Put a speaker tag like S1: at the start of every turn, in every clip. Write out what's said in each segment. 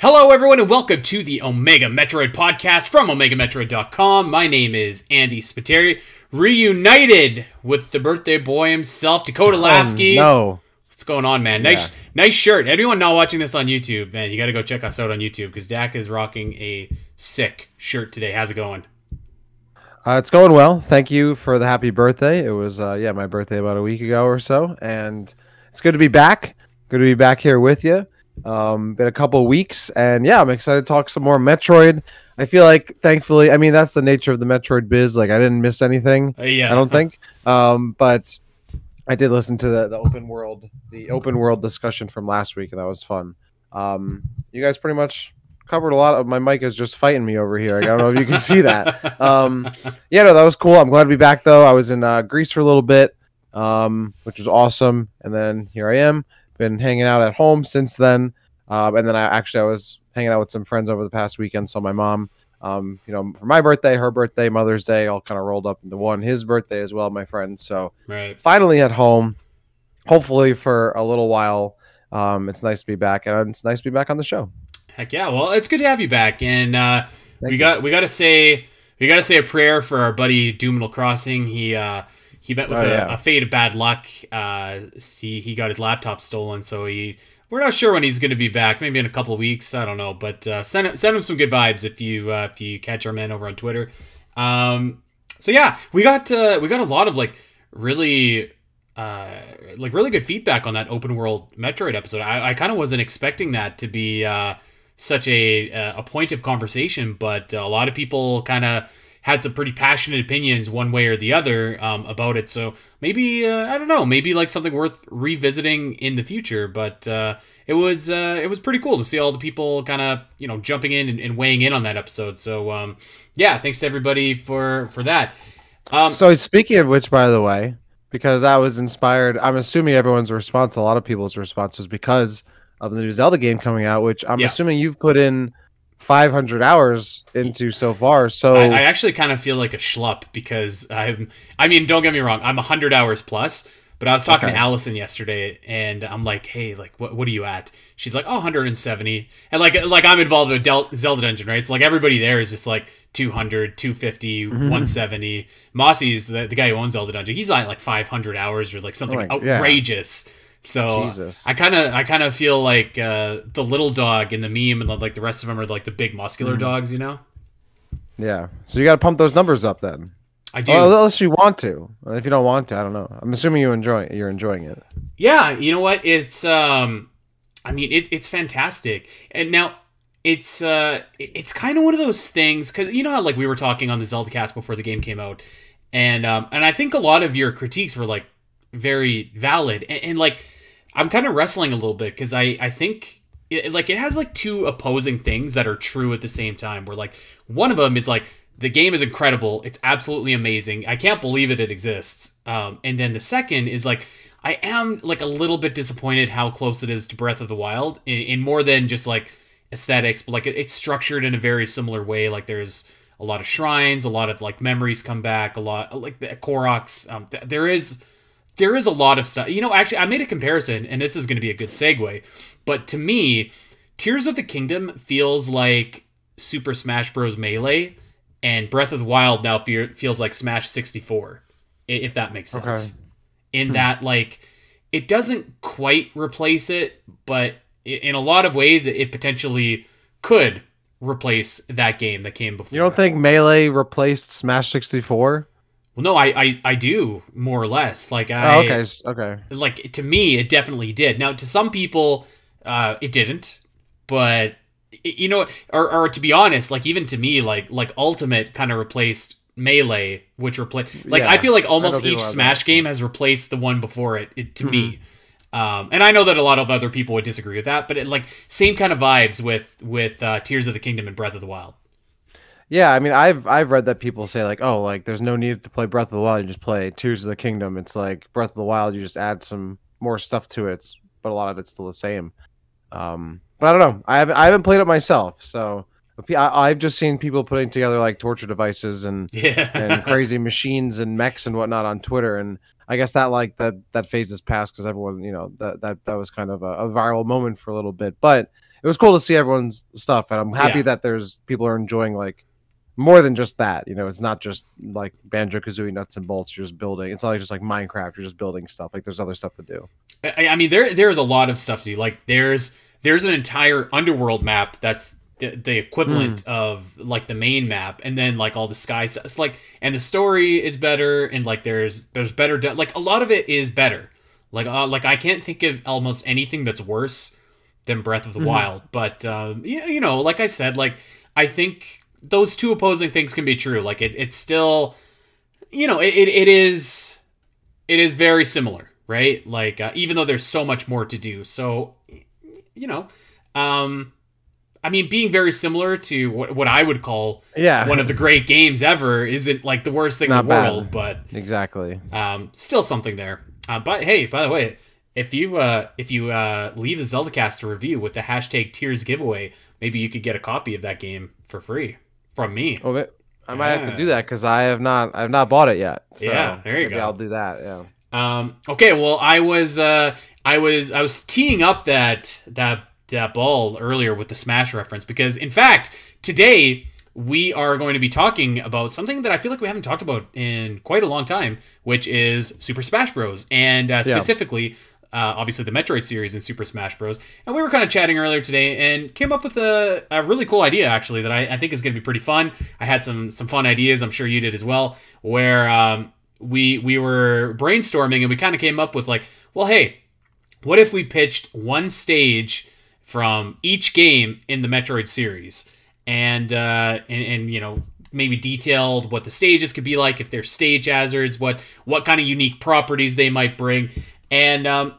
S1: Hello, everyone, and welcome to the Omega Metroid podcast from OmegaMetroid.com. My name is Andy Spiteri, reunited with the birthday boy himself, Dakota Lasky.
S2: No.
S1: What's going on, man? Nice shirt. Everyone not watching this on YouTube, man, you got to go check us out on YouTube because Dak is rocking a sick shirt today. How's it going?
S2: It's going well. Thank you for the happy birthday. It was, my birthday about a week ago or so, and it's good to be back. Good to be back here with you. Been a couple weeks, and yeah, I'm excited to talk some more Metroid. I feel like, thankfully, I mean, that's the nature of the Metroid biz. Like, I didn't miss anything.
S1: Yeah.
S2: I don't think. But I did listen to the open world discussion from last week, and that was fun. You guys pretty much covered a lot of. My mic is just fighting me over here. I don't know if you can see that. Yeah, no, that was cool. I'm glad to be back though. I was in Greece for a little bit, which was awesome, and then here I am. Been hanging out at home since then, and then I was hanging out with some friends over the past weekend. Saw my mom, for my birthday, her birthday, Mother's Day, all kind of rolled up into one. His birthday as well, my friends. So finally at home, hopefully for a little while. It's nice to be back, and it's nice to be back on the show.
S1: Heck yeah! Well, it's good to have you back, and we gotta say a prayer for our buddy Doominal Crossing. He met with a fate of bad luck. He got his laptop stolen, so we're not sure when he's going to be back. Maybe in a couple of weeks. I don't know, but send him some good vibes if you catch our man over on Twitter. So yeah, we got a lot of really good feedback on that open world Metroid episode. I kind of wasn't expecting that to be such a point of conversation, but a lot of people kind of had some pretty passionate opinions one way or the other about it. So maybe, I don't know, maybe like something worth revisiting in the future. But it was pretty cool to see all the people kind of, jumping in and weighing in on that episode. So yeah, thanks to everybody for that.
S2: So speaking of which, by the way, because I was inspired, I'm assuming everyone's response, a lot of people's response was because of the new Zelda game coming out, which I'm assuming you've put in 500 hours into so far. So
S1: I actually kind of feel like a schlupp because I mean, don't get me wrong, I'm 100 hours plus, but I was talking to Allison yesterday and I'm like, hey, like what are you at? She's like, 170. And like I'm involved with Zelda Dungeon, right? So like everybody there is just like 200, 250, 170. Mossy's the guy who owns Zelda Dungeon. He's like 500 hours or like something outrageous. Yeah. So Jesus. I kind of feel like the little dog in the meme, and like the rest of them are like the big muscular dogs,
S2: Yeah. So you got to pump those numbers up then.
S1: I do.
S2: Well, unless you want to. If you don't want to, I don't know. I'm assuming you're enjoying it.
S1: Yeah. You know what? It's it's fantastic. And now it's kind of one of those things because you know how like we were talking on the Zelda cast before the game came out, and I think a lot of your critiques were like very valid, and like I'm kind of wrestling a little bit because I think it has like two opposing things that are true at the same time, where like one of them is like the game is incredible, it's absolutely amazing, I can't believe it exists, and then the second is like I am like a little bit disappointed how close it is to Breath of the Wild in more than just like aesthetics, but like it's structured in a very similar way. Like there's a lot of shrines, a lot of like memories come back, a lot like the Koroks, there is a lot of stuff. Actually, I made a comparison, and this is going to be a good segue. But to me, Tears of the Kingdom feels like Super Smash Bros. Melee, and Breath of the Wild now feels like Smash 64, if that makes sense. In that, like, it doesn't quite replace it, but in a lot of ways, it potentially could replace that game that came before.
S2: You don't think Melee replaced Smash 64?
S1: Well, no, I do more or less. Like
S2: okay.
S1: Like to me, it definitely did. Now, to some people, it didn't. But or to be honest, like even to me, like Ultimate kind of replaced Melee, which replaced I feel like almost each Smash game has replaced the one before it to me. And I know that a lot of other people would disagree with that, but same kind of vibes with Tears of the Kingdom and Breath of the Wild.
S2: Yeah, I mean, I've read that people say like, oh, like there's no need to play Breath of the Wild, you just play Tears of the Kingdom. It's like Breath of the Wild, you just add some more stuff to it, but a lot of it's still the same. But I don't know. I haven't played it myself, so I've just seen people putting together like torture devices and crazy machines and mechs and whatnot on Twitter, and I guess that phase is past because everyone that was kind of a viral moment for a little bit, but it was cool to see everyone's stuff, and I'm happy that there's people are enjoying like more than just that. You know, it's not just like Banjo-Kazooie nuts and bolts. You're just building. It's not like just like Minecraft. You're just building stuff. Like there's other stuff to do.
S1: I mean, there's a lot of stuff to do. Like there's an entire underworld map that's the equivalent of like the main map, and then like all the sky stuff. It's like, and the story is better, and like there's better. Like a lot of it is better. Like I can't think of almost anything that's worse than Breath of the Wild. But you know, like I said, like I think those two opposing things can be true. Like it's still, you know, it is very similar, right? Like even though there's so much more to do. So, you know, I mean, being very similar to what I would call one of the great games ever isn't like the worst thing in the world, but
S2: exactly,
S1: still something there. But hey, by the way, if you leave the ZeldaCast a review with the hashtag Tears giveaway, maybe you could get a copy of that game for free from me.
S2: Oh, I might have to do that because I have not bought it yet. So
S1: yeah, there you go.
S2: I'll do that. Yeah.
S1: Okay. Well, I was teeing up that ball earlier with the Smash reference because, in fact, today we are going to be talking about something that I feel like we haven't talked about in quite a long time, which is Super Smash Bros. And specifically, obviously, the Metroid series in Super Smash Bros. And we were kind of chatting earlier today and came up with a really cool idea, actually, that I think is going to be pretty fun. I had some fun ideas. I'm sure you did as well, where we were brainstorming and we kind of came up with like, well, hey, what if we pitched one stage from each game in the Metroid series, and you know, maybe detailed what the stages could be like, if they're stage hazards, what kind of unique properties they might bring, and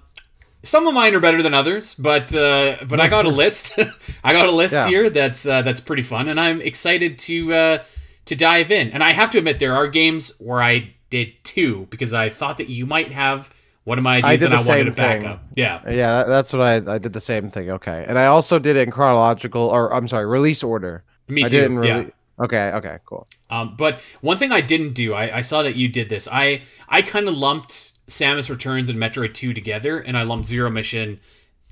S1: some of mine are better than others, but I got a list. I got a list here that's pretty fun, and I'm excited to dive in. And I have to admit, there are games where I did two because I thought that you might have one of my ideas that I wanted to back up.
S2: Yeah, that's what I did the same thing. Okay, and I also did it in chronological, or I'm sorry, release order.
S1: Me too.
S2: Okay, cool.
S1: But one thing I didn't do, I saw that you did this. I kind of lumped Samus Returns and Metroid 2 together, and I lumped Zero Mission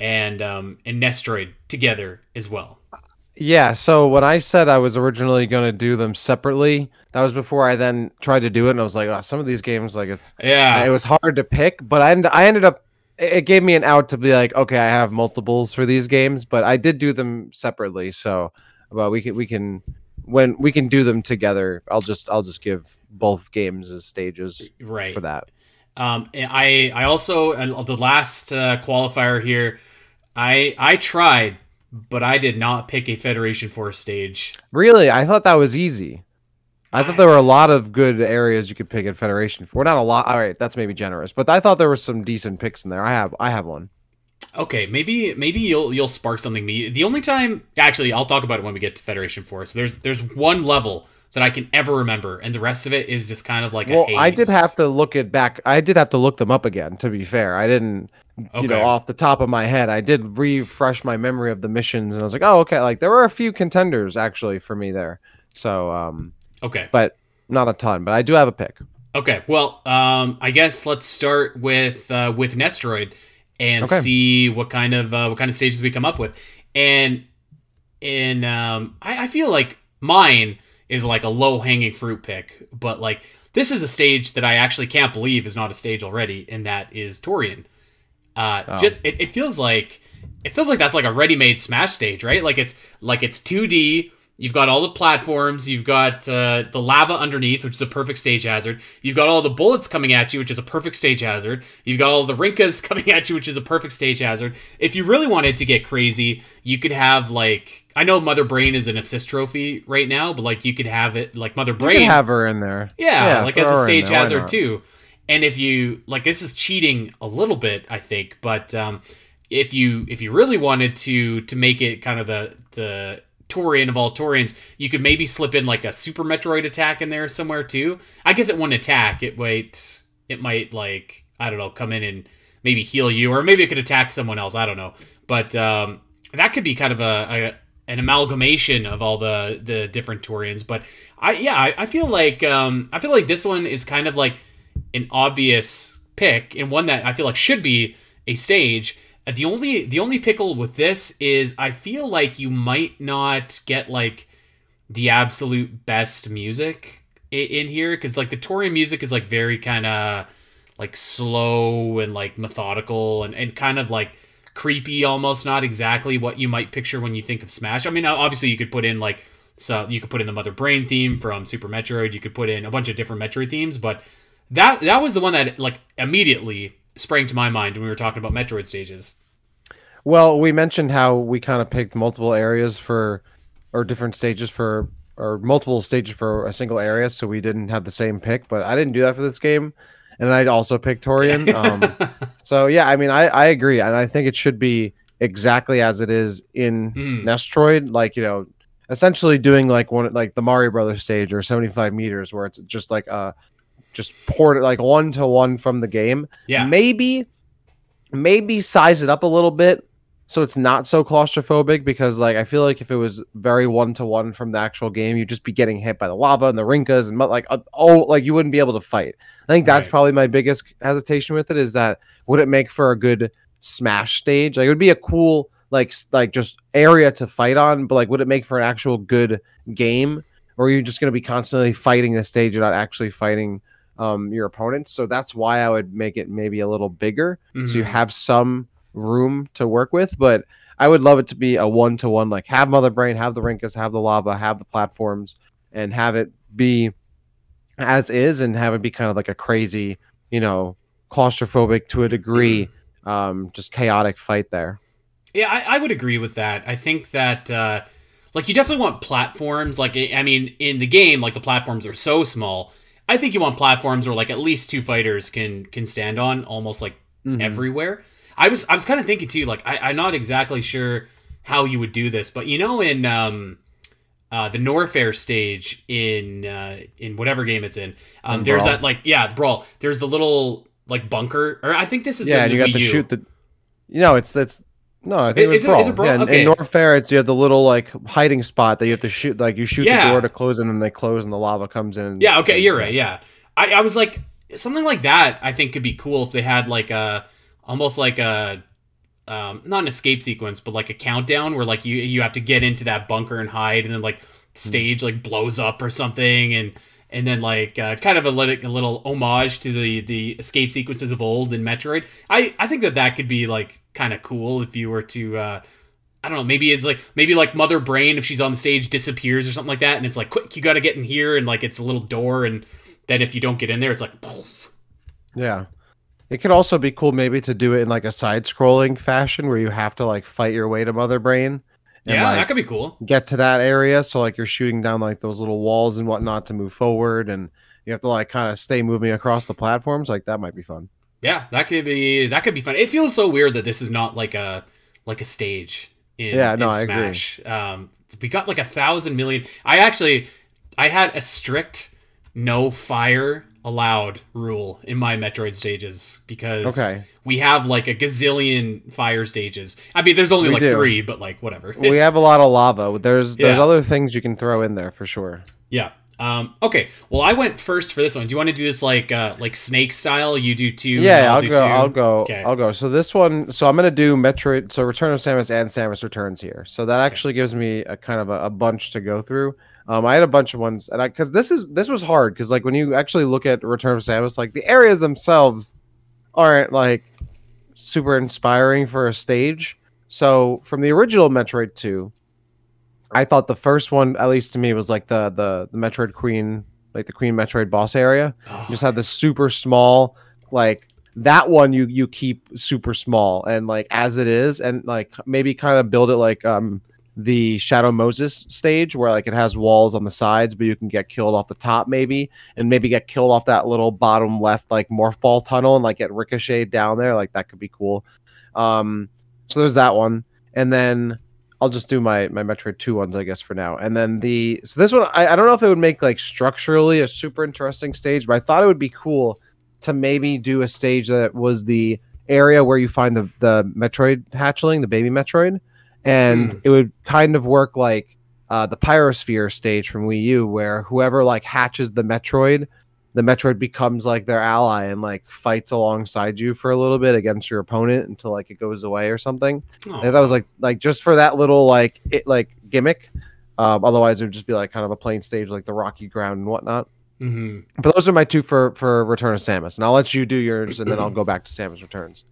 S1: and Nestroid together as well.
S2: Yeah, so when I said I was originally going to do them separately, that was before I then tried to do it, and I was like, oh, some of these games, like, it was hard to pick, but I ended up, it gave me an out to be like, okay, I have multiples for these games, but I did do them separately, so, well, we can when we can do them together, I'll just give both games as stages for that.
S1: I also, the last qualifier here, I tried, but I did not pick a Federation Force stage.
S2: Really? I thought that was easy. I thought there were a lot of good areas you could pick in Federation Force. Not a lot. All right, that's maybe generous, but I thought there were some decent picks in there. I have one.
S1: Okay, maybe you'll spark something me. The only time, actually, I'll talk about it when we get to Federation Force. There's one level that I can ever remember, and the rest of it is just kind of like a haze.
S2: I did have to look it back. I did have to look them up again, to be fair. I didn't, you know, off the top of my head. I did refresh my memory of the missions, and I was like, oh, okay. Like, there were a few contenders, actually, for me there. So,
S1: okay.
S2: But not a ton, but I do have a pick.
S1: Okay, well, I guess let's start with Nestroid and see what kind of stages we come up with. And I feel like mine is like a low-hanging fruit pick, but like this is a stage that I actually can't believe is not a stage already, and that is Tourian. Just it feels like that's like a ready-made Smash stage, right? Like it's 2D. You've got all the platforms. You've got the lava underneath, which is a perfect stage hazard. You've got all the bullets coming at you, which is a perfect stage hazard. You've got all the Rinkas coming at you, which is a perfect stage hazard. If you really wanted to get crazy, you could have, like... I know Mother Brain is an assist trophy right now, but, like, you could have it... Like, Mother Brain...
S2: You could have her in there.
S1: Yeah, like, as a stage hazard, too. And if you... Like, this is cheating a little bit, I think, but if you really wanted to make it kind of the Tourian of all Tourians, you could maybe slip in like a Super Metroid attack in there somewhere too. I guess it wouldn't attack. It might like, I don't know, come in and maybe heal you, or maybe it could attack someone else. I don't know. But that could be kind of an amalgamation of all the different Tourians. But I feel like this one is kind of like an obvious pick, and one that I feel like should be a stage. The only pickle with this is I feel like you might not get like the absolute best music in here, because like the Tourian music is like very kind of like slow and like methodical and kind of like creepy, almost not exactly what you might picture when you think of Smash. I mean, obviously you could put in like, so you could put in the Mother Brain theme from Super Metroid, you could put in a bunch of different Metroid themes, but that was the one that like immediately sprang to my mind when we were talking about Metroid stages.
S2: Well, we mentioned how we kind of picked multiple areas for, or different stages for, or multiple stages for a single area, so we didn't have the same pick. But I didn't do that for this game, and I also picked Torian. So yeah, I mean, I agree, and I think it should be exactly as it is in Nestroid, like, you know, essentially doing like one like the Mario Brothers stage or 75 meters, where it's just like just poured it like 1-to-1 from the game.
S1: Yeah,
S2: maybe size it up a little bit so it's not so claustrophobic, because like I feel like if it was very 1-to-1 from the actual game, you'd just be getting hit by the lava and the rinkas and like like you wouldn't be able to fight. I think that's probably my biggest hesitation with it, is that would it make for a good Smash stage? Like it would be a cool like just area to fight on, but like would it make for an actual good game, or are you just going to be constantly fighting the stage and not actually fighting your opponents? So that's why I would make it maybe a little bigger, so you have some room to work with. But I would love it to be a 1-to-1, like have Mother Brain, have the rinkas, have the lava, have the platforms, and have it be as is, and have it be kind of like a crazy, you know, claustrophobic to a degree, just chaotic fight there.
S1: Yeah, I would agree with that. I think that like you definitely want platforms. Like, I mean, in the game, like the platforms are so small. I think you want platforms where like at least two fighters can stand on almost like everywhere. I was kind of thinking too, like I'm not exactly sure how you would do this, but you know, in the Norfair stage in whatever game it's in, there's
S2: Brawl.
S1: that like Brawl. There's the little like bunker, or I think this is
S2: Yeah,
S1: the
S2: and you got
S1: Wii
S2: to
S1: U.
S2: shoot the. No, it's no, I think it was Brawl.
S1: Is it Brawl?
S2: Yeah,
S1: Okay.
S2: in Norfair, it's you have the little like hiding spot that you have to shoot. Like you shoot the
S1: Yeah.
S2: door to close, and then they close, and the lava comes in.
S1: Yeah, okay, you're right. Yeah, I was like something like that. I think could be cool if they had like a almost like a not an escape sequence, but like a countdown where like you have to get into that bunker and hide, and then like the stage like blows up or something, and then like kind of a little homage to the escape sequences of old in Metroid. I think that could be like kind of cool if you were to I don't know, maybe like Mother Brain, if she's on the stage, disappears or something like that, and it's like, quick, you got to get in here, and like it's a little door, and then if you don't get in there, it's like poof.
S2: Yeah. It could also be cool maybe to do it in like a side-scrolling fashion where you have to like fight your way to Mother Brain. And,
S1: Yeah,
S2: like,
S1: that could be cool.
S2: get to that area, so like you're shooting down like those little walls and whatnot to move forward, and you have to like kind of stay moving across the platforms. Like that might be fun.
S1: Yeah, that could be fun. It feels so weird that this is not like a stage in,
S2: Yeah, no,
S1: in
S2: I agree.
S1: Smash. We got like 1,000 million. I had a strict no fire allowed rule in my Metroid stages, because we have like a gazillion fire stages. I mean, there's only
S2: We
S1: like
S2: do.
S1: 3, but like whatever.
S2: We have a lot of lava. There's
S1: Yeah.
S2: other things you can throw in there for sure.
S1: Yeah. Okay. Well, I went first for this one. Do you want to do this like Snake style? You do 2.
S2: Yeah,
S1: I'll do 2?
S2: I'll go.
S1: Okay.
S2: I'll go. So this one, so I'm gonna do Metroid. So Return of Samus and Samus Returns here. So that actually gives me a kind of a bunch to go through. I had a bunch of ones, and because this was hard, because like when you actually look at Return of Samus, like the areas themselves aren't like super inspiring for a stage. So from the original Metroid 2, I thought the first one, at least to me, was like the Metroid Queen, like the Queen Metroid boss area.
S1: Oh.
S2: You just had this super small, like that one you keep super small and like as it is, and like maybe kind of build it like the Shadow Moses stage, where like it has walls on the sides, but you can get killed off the top maybe, and maybe get killed off that little bottom left like morph ball tunnel and like get ricocheted down there. Like that could be cool. So there's that one, and then I'll just do my Metroid 2 ones, I guess, for now. And then so this one, I don't know if it would make like structurally a super interesting stage, but I thought it would be cool to maybe do a stage that was the area where you find the Metroid hatchling, the baby Metroid. And it would kind of work like the Pyrosphere stage from Wii U, where whoever like hatches the Metroid the Metroid becomes like their ally and like fights alongside you for a little bit against your opponent until like it goes away or something. And that was like just for that little like gimmick. Otherwise, it would just be like kind of a plain stage, like the rocky ground and whatnot. But those are my two for Return of Samus, and I'll let you do yours, and then I'll go back to Samus Returns.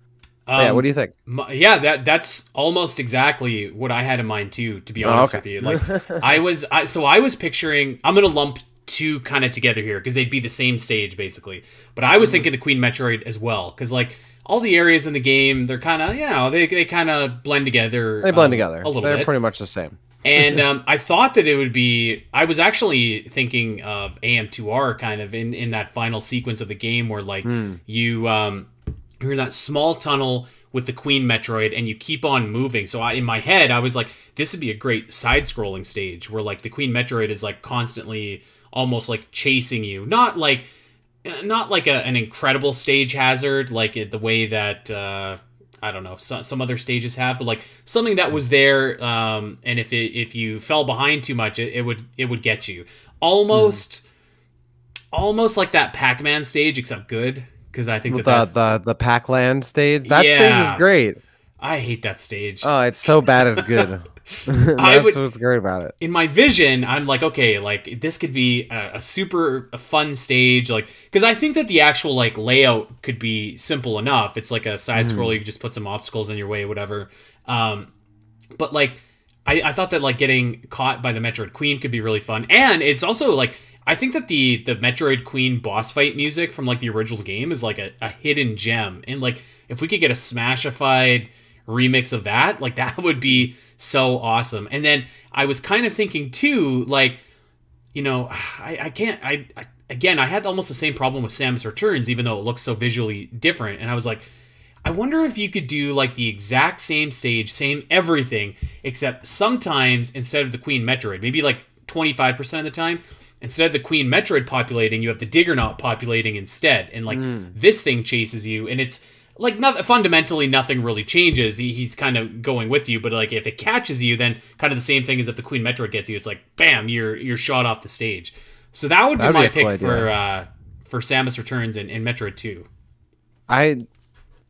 S2: Yeah, what do you think?
S1: That's almost exactly what I had in mind too. To be honest with you, like I was picturing. I'm gonna lump two kind of together here because they'd be the same stage basically. But I was thinking the Queen Metroid as well because like all the areas in the game, they're kind of they kind of blend together.
S2: They blend together
S1: a little
S2: They're
S1: bit.
S2: pretty much the same.
S1: And I thought that it would be. I was actually thinking of AM2R kind of in that final sequence of the game where like you're in that small tunnel with the Queen Metroid and you keep on moving. So in my head, I was like, this would be a great side-scrolling stage where like the Queen Metroid is like constantly almost like chasing you. Not like an incredible stage hazard like the way that I don't know some other stages have, but like something that was there. And if you fell behind too much, it would get you. Almost like that Pac-Man stage, except good. Because I think
S2: the Pac-Land stage. That stage is great.
S1: I hate that stage.
S2: Oh, it's so bad it's good. That's what's great about it.
S1: In my vision, I'm like, okay, like this could be a super fun stage, like because I think that the actual like layout could be simple enough. It's like a side scroll. You can just put some obstacles in your way, whatever. But like, I thought that like getting caught by the Metroid Queen could be really fun, and it's also like. I think that the Metroid Queen boss fight music from like the original game is like a hidden gem, and like if we could get a Smashified remix of that, like that would be so awesome. And then I was kind of thinking too, like I had almost the same problem with Samus Returns, even though it looks so visually different, and I was like, I wonder if you could do like the exact same stage, same everything, except sometimes instead of the Queen Metroid, maybe like 25% of the time. Instead of the Queen Metroid populating, you have the Diggernaut populating instead. And, like, this thing chases you. And it's, like, fundamentally nothing really changes. He's kind of going with you. But, like, if it catches you, then kind of the same thing as if the Queen Metroid gets you. It's like, bam, you're shot off the stage. So that would be my pick for Samus Returns and Metroid 2.
S2: I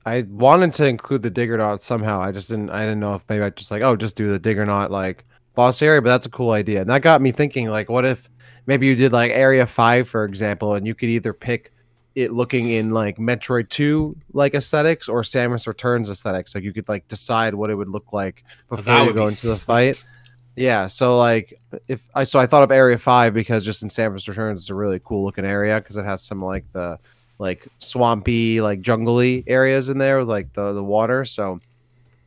S2: wanted to include the Diggernaut somehow. I didn't know if maybe I'd just, like, just do the Diggernaut, like, boss area. But that's a cool idea. And that got me thinking, like, what if... Maybe you did like Area 5, for example, and you could either pick it looking in like Metroid 2 like aesthetics or Samus Returns aesthetics. Like you could like decide what it would look like before you go into the fight. Yeah, so like I thought of Area 5 because just in Samus Returns it's a really cool looking area because it has some like the like swampy, like jungly areas in there with like the water. So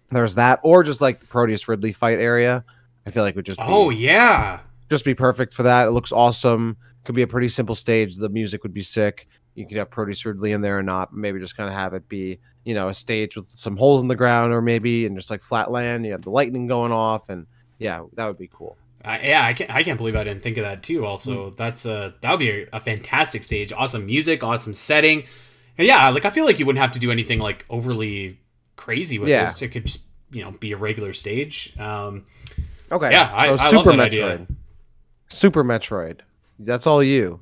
S2: there's that, or just like the Proteus Ridley fight area. I feel like would just just be perfect for that. It looks awesome. Could be a pretty simple stage. The music would be sick. You could have Proteus Ridley in there or not. Maybe just kind of have it be, a stage with some holes in the ground or maybe and just like flat land. You have the lightning going off, and yeah, that would be cool.
S1: I can't believe I didn't think of that too. Also, that would be a fantastic stage. Awesome music, awesome setting, and yeah, like I feel like you wouldn't have to do anything like overly crazy with it. It could just be a regular stage.
S2: Okay,
S1: yeah,
S2: so
S1: I
S2: Super
S1: love that
S2: Metroid.
S1: idea.
S2: Super Metroid. That's all you.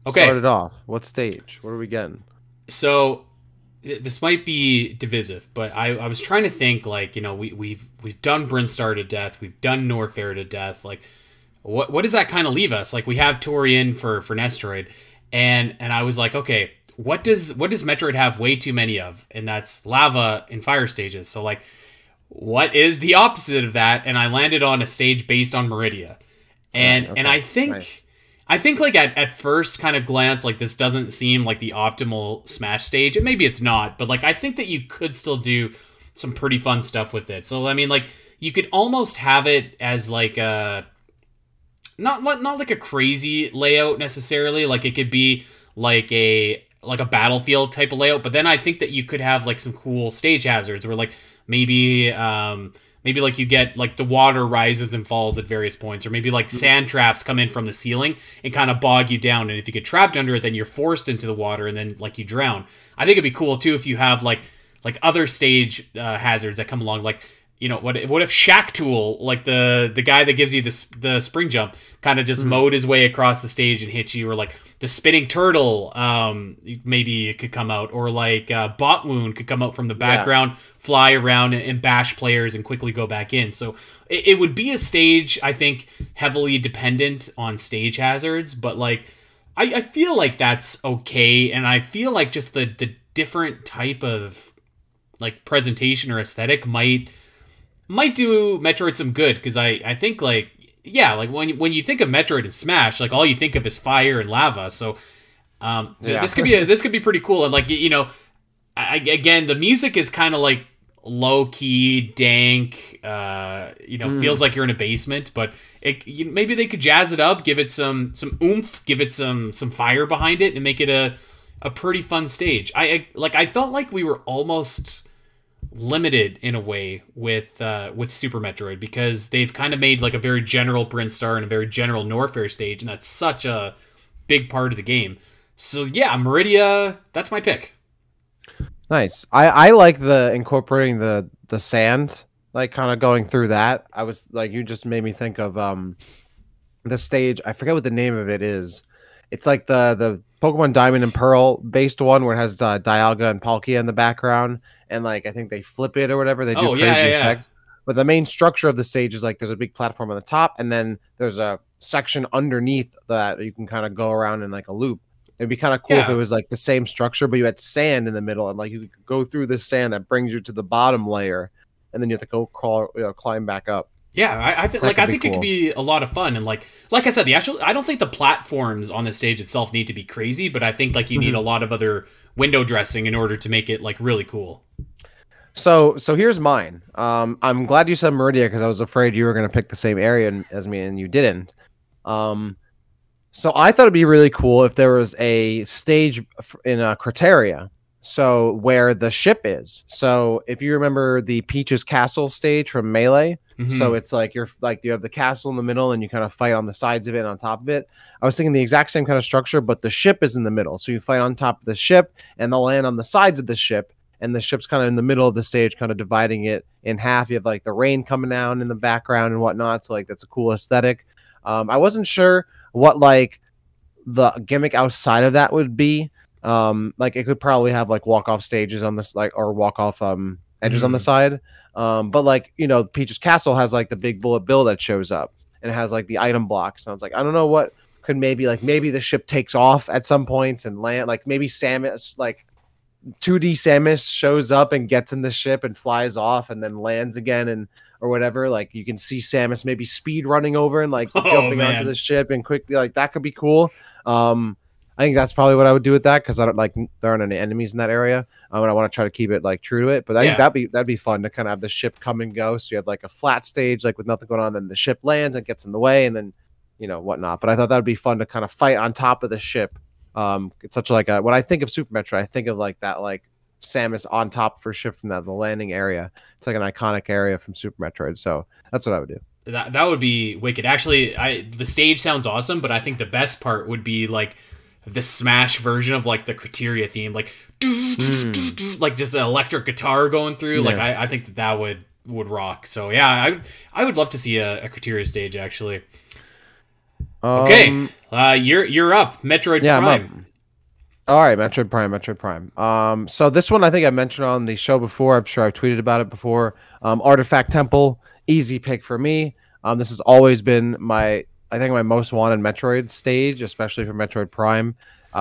S1: Okay.
S2: Start it off. What stage? What are we getting?
S1: So this might be divisive, but I was trying to think like, we've done Brinstar to death, we've done Norfair to death. Like what does that kind of leave us? Like we have Tourian for Nestroid, and I was like, okay, what does Metroid have way too many of? And that's lava and fire stages. So like what is the opposite of that? And I landed on a stage based on Maridia. And I think like at first kind of glance, like this doesn't seem like the optimal Smash stage. And maybe it's not, but like I think that you could still do some pretty fun stuff with it. So I mean, like you could almost have it as like a not like a crazy layout necessarily. Like it could be like a battlefield type of layout. But then I think that you could have like some cool stage hazards where like maybe like you get like the water rises and falls at various points, or maybe like sand traps come in from the ceiling and kind of bog you down. And if you get trapped under it, then you're forced into the water and then like you drown. I think it'd be cool too if you have like other stage hazards that come along. Like you know, what if Shack Tool, like the guy that gives you the spring jump, kind of just mowed his way across the stage and hit you, or like the spinning turtle, maybe it could come out, or like Bot Wound could come out from the background, fly around and bash players and quickly go back in. So it would be a stage, I think, heavily dependent on stage hazards, but like I feel like that's okay, and I feel like just the different type of like presentation or aesthetic might do Metroid some good, because I think like, yeah, like when you think of Metroid and Smash, like all you think of is fire and lava. So this could be pretty cool. And like, you know, again, the music is kind of like low key, dank. You know, feels like you're in a basement, but maybe they could jazz it up, give it some oomph, give it some fire behind it, and make it a pretty fun stage. I felt like we were almost limited in a way with Super Metroid, because they've kind of made like a very general Brinstar and a very general Norfair stage, and that's such a big part of the game. So yeah, Maridia, that's my pick.
S2: Nice. I like the incorporating the sand, like kind of going through that. I was like, you just made me think of the stage. I forget what the name of it is. It's like the Pokemon Diamond and Pearl based one where it has Dialga and Palkia in the background, and like I think they flip it or whatever. They do crazy effects. But the main structure of the stage is like there's a big platform on the top, and then there's a section underneath that you can kind of go around in like a loop. It'd be kind of cool if it was like the same structure, but you had sand in the middle, and like you could go through this sand that brings you to the bottom layer, and then you have to go climb back up.
S1: Yeah, I think it could be a lot of fun, and like I said, I don't think the platforms on the stage itself need to be crazy, but I think like you need a lot of other window dressing in order to make it like really cool.
S2: So here's mine. I'm glad you said Maridia, because I was afraid you were going to pick the same area as me, and you didn't. So I thought it'd be really cool if there was a stage in Criteria, so where the ship is. So if you remember the Peach's Castle stage from Melee, so it's like you have the castle in the middle, and you kind of fight on the sides of it and on top of it. I was thinking the exact same kind of structure, but the ship is in the middle. So you fight on top of the ship, and they'll land on the sides of the ship, and the ship's kind of in the middle of the stage, kind of dividing it in half. You have like the rain coming down in the background and whatnot. So like that's a cool aesthetic. I wasn't sure what like the gimmick outside of that would be. Like it could probably have like walk-off stages on this, like, or walk-off edges on the side. But like, you know, Peach's Castle has like the big bullet bill that shows up, and it has like the item block. So I was like, I don't know what could maybe the ship takes off at some points and land, like maybe Samus, like 2D Samus shows up and gets in the ship and flies off and then lands again, and or whatever. Like you can see Samus maybe speed running over and like jumping onto the ship and quickly, like that could be cool. I think that's probably what I would do with that, because I don't like there aren't any enemies in that area, and I want to try to keep it like true to it. But I think that'd be fun to kind of have the ship come and go. So you have like a flat stage, like with nothing going on, then the ship lands and gets in the way, and then you know whatnot. But I thought that'd be fun to kind of fight on top of the ship. It's such like a, when I think of Super Metroid, I think of like that, like Samus on top of her ship from the landing area. It's like an iconic area from Super Metroid. So that's what I would do.
S1: That would be wicked. Actually, the stage sounds awesome, but I think the best part would be like the Smash version of like the Criteria theme, like like just an electric guitar going through. Like I think that would rock. So yeah, I would love to see a Criteria stage actually. Okay, you're up. Metroid Prime.
S2: All right, Metroid Prime. So this one I think I mentioned on the show before. I'm sure I've tweeted about it before. Artifact Temple, easy pick for me. This has always been my most wanted Metroid stage, especially for Metroid Prime.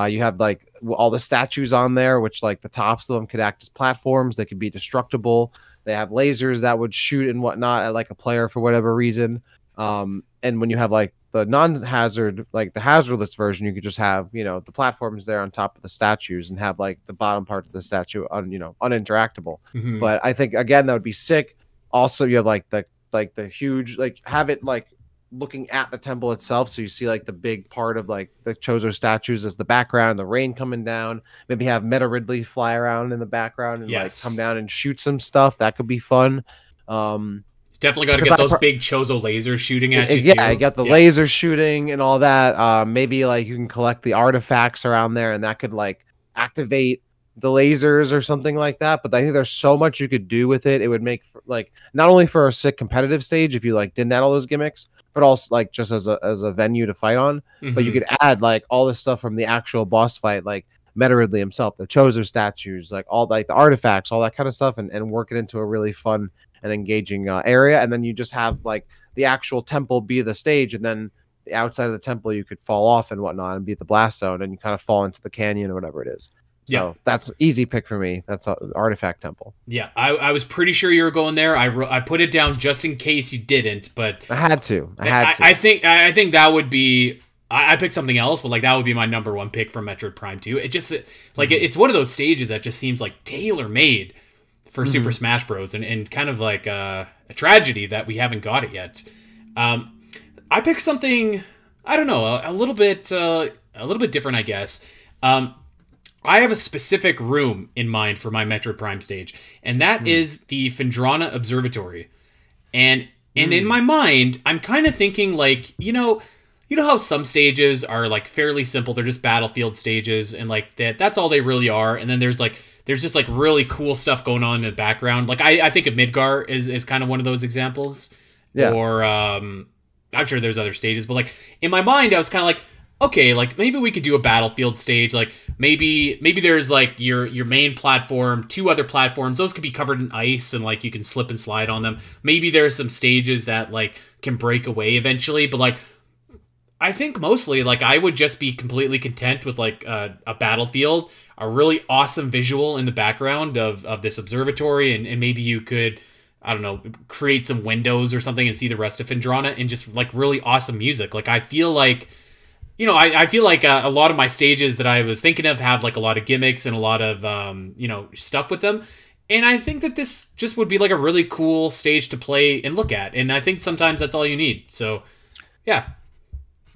S2: You have like all the statues on there, which like the tops of them could act as platforms. They could be destructible. They have lasers that would shoot and whatnot at like a player for whatever reason. And when you have like the non-hazard, like the hazardless version, you could just have, you know, the platforms there on top of the statues and have like the bottom parts of the statue uninteractable. But I think again that would be sick. Also, you have like the huge, like have it like looking at the temple itself, so you see like the big part of like the Chozo statues as the background, the rain coming down. Maybe have Meta Ridley fly around in the background and like come down and shoot some stuff. That could be fun.
S1: Definitely got to get those big Chozo lasers shooting at you.
S2: Yeah, you got the laser shooting and all that. Maybe like you can collect the artifacts around there, and that could like activate the lasers or something like that. But I think there's so much you could do with it. It would make like not only for a sick competitive stage if you like didn't add all those gimmicks, but also like just as a venue to fight on. But you could add like all this stuff from the actual boss fight, like Meta Ridley himself, the Choser statues, like all like the artifacts, all that kind of stuff, and work it into a really fun and engaging area. And then you just have like the actual temple be the stage, and then the outside of the temple you could fall off and whatnot and be at the blast zone, and you kind of fall into the canyon or whatever it is. So that's an easy pick for me. That's the artifact temple.
S1: Yeah, I was pretty sure you were going there. I put it down just in case you didn't, but
S2: I had to.
S1: I think that would be. I picked something else, but like that would be my number one pick from Metroid Prime 2. It just like it's one of those stages that just seems like tailor made for Super Smash Bros. And kind of like a tragedy that we haven't got it yet. I picked something, I don't know, a little bit different, I guess. I have a specific room in mind for my Metroid Prime stage, and that is the Phendrana Observatory. And in my mind, I'm kind of thinking like, you know how some stages are like fairly simple, they're just battlefield stages, and like that's all they really are. And then there's just like really cool stuff going on in the background. Like I think of Midgar is kind of one of those examples. Yeah. Or I'm sure there's other stages, but like in my mind, I was kind of like, okay, like maybe we could do a battlefield stage. Like maybe there's like your main platform, 2 other platforms. Those could be covered in ice and like you can slip and slide on them. Maybe there's some stages that like can break away eventually. But like I think mostly like I would just be completely content with like a battlefield, a really awesome visual in the background of this observatory, and maybe you could, I don't know, create some windows or something and see the rest of Phendrana, and just like really awesome music. Like I feel like, I feel like a lot of my stages that I was thinking of have like a lot of gimmicks and a lot of, stuff with them. And I think that this just would be like a really cool stage to play and look at. And I think sometimes that's all you need. So, yeah.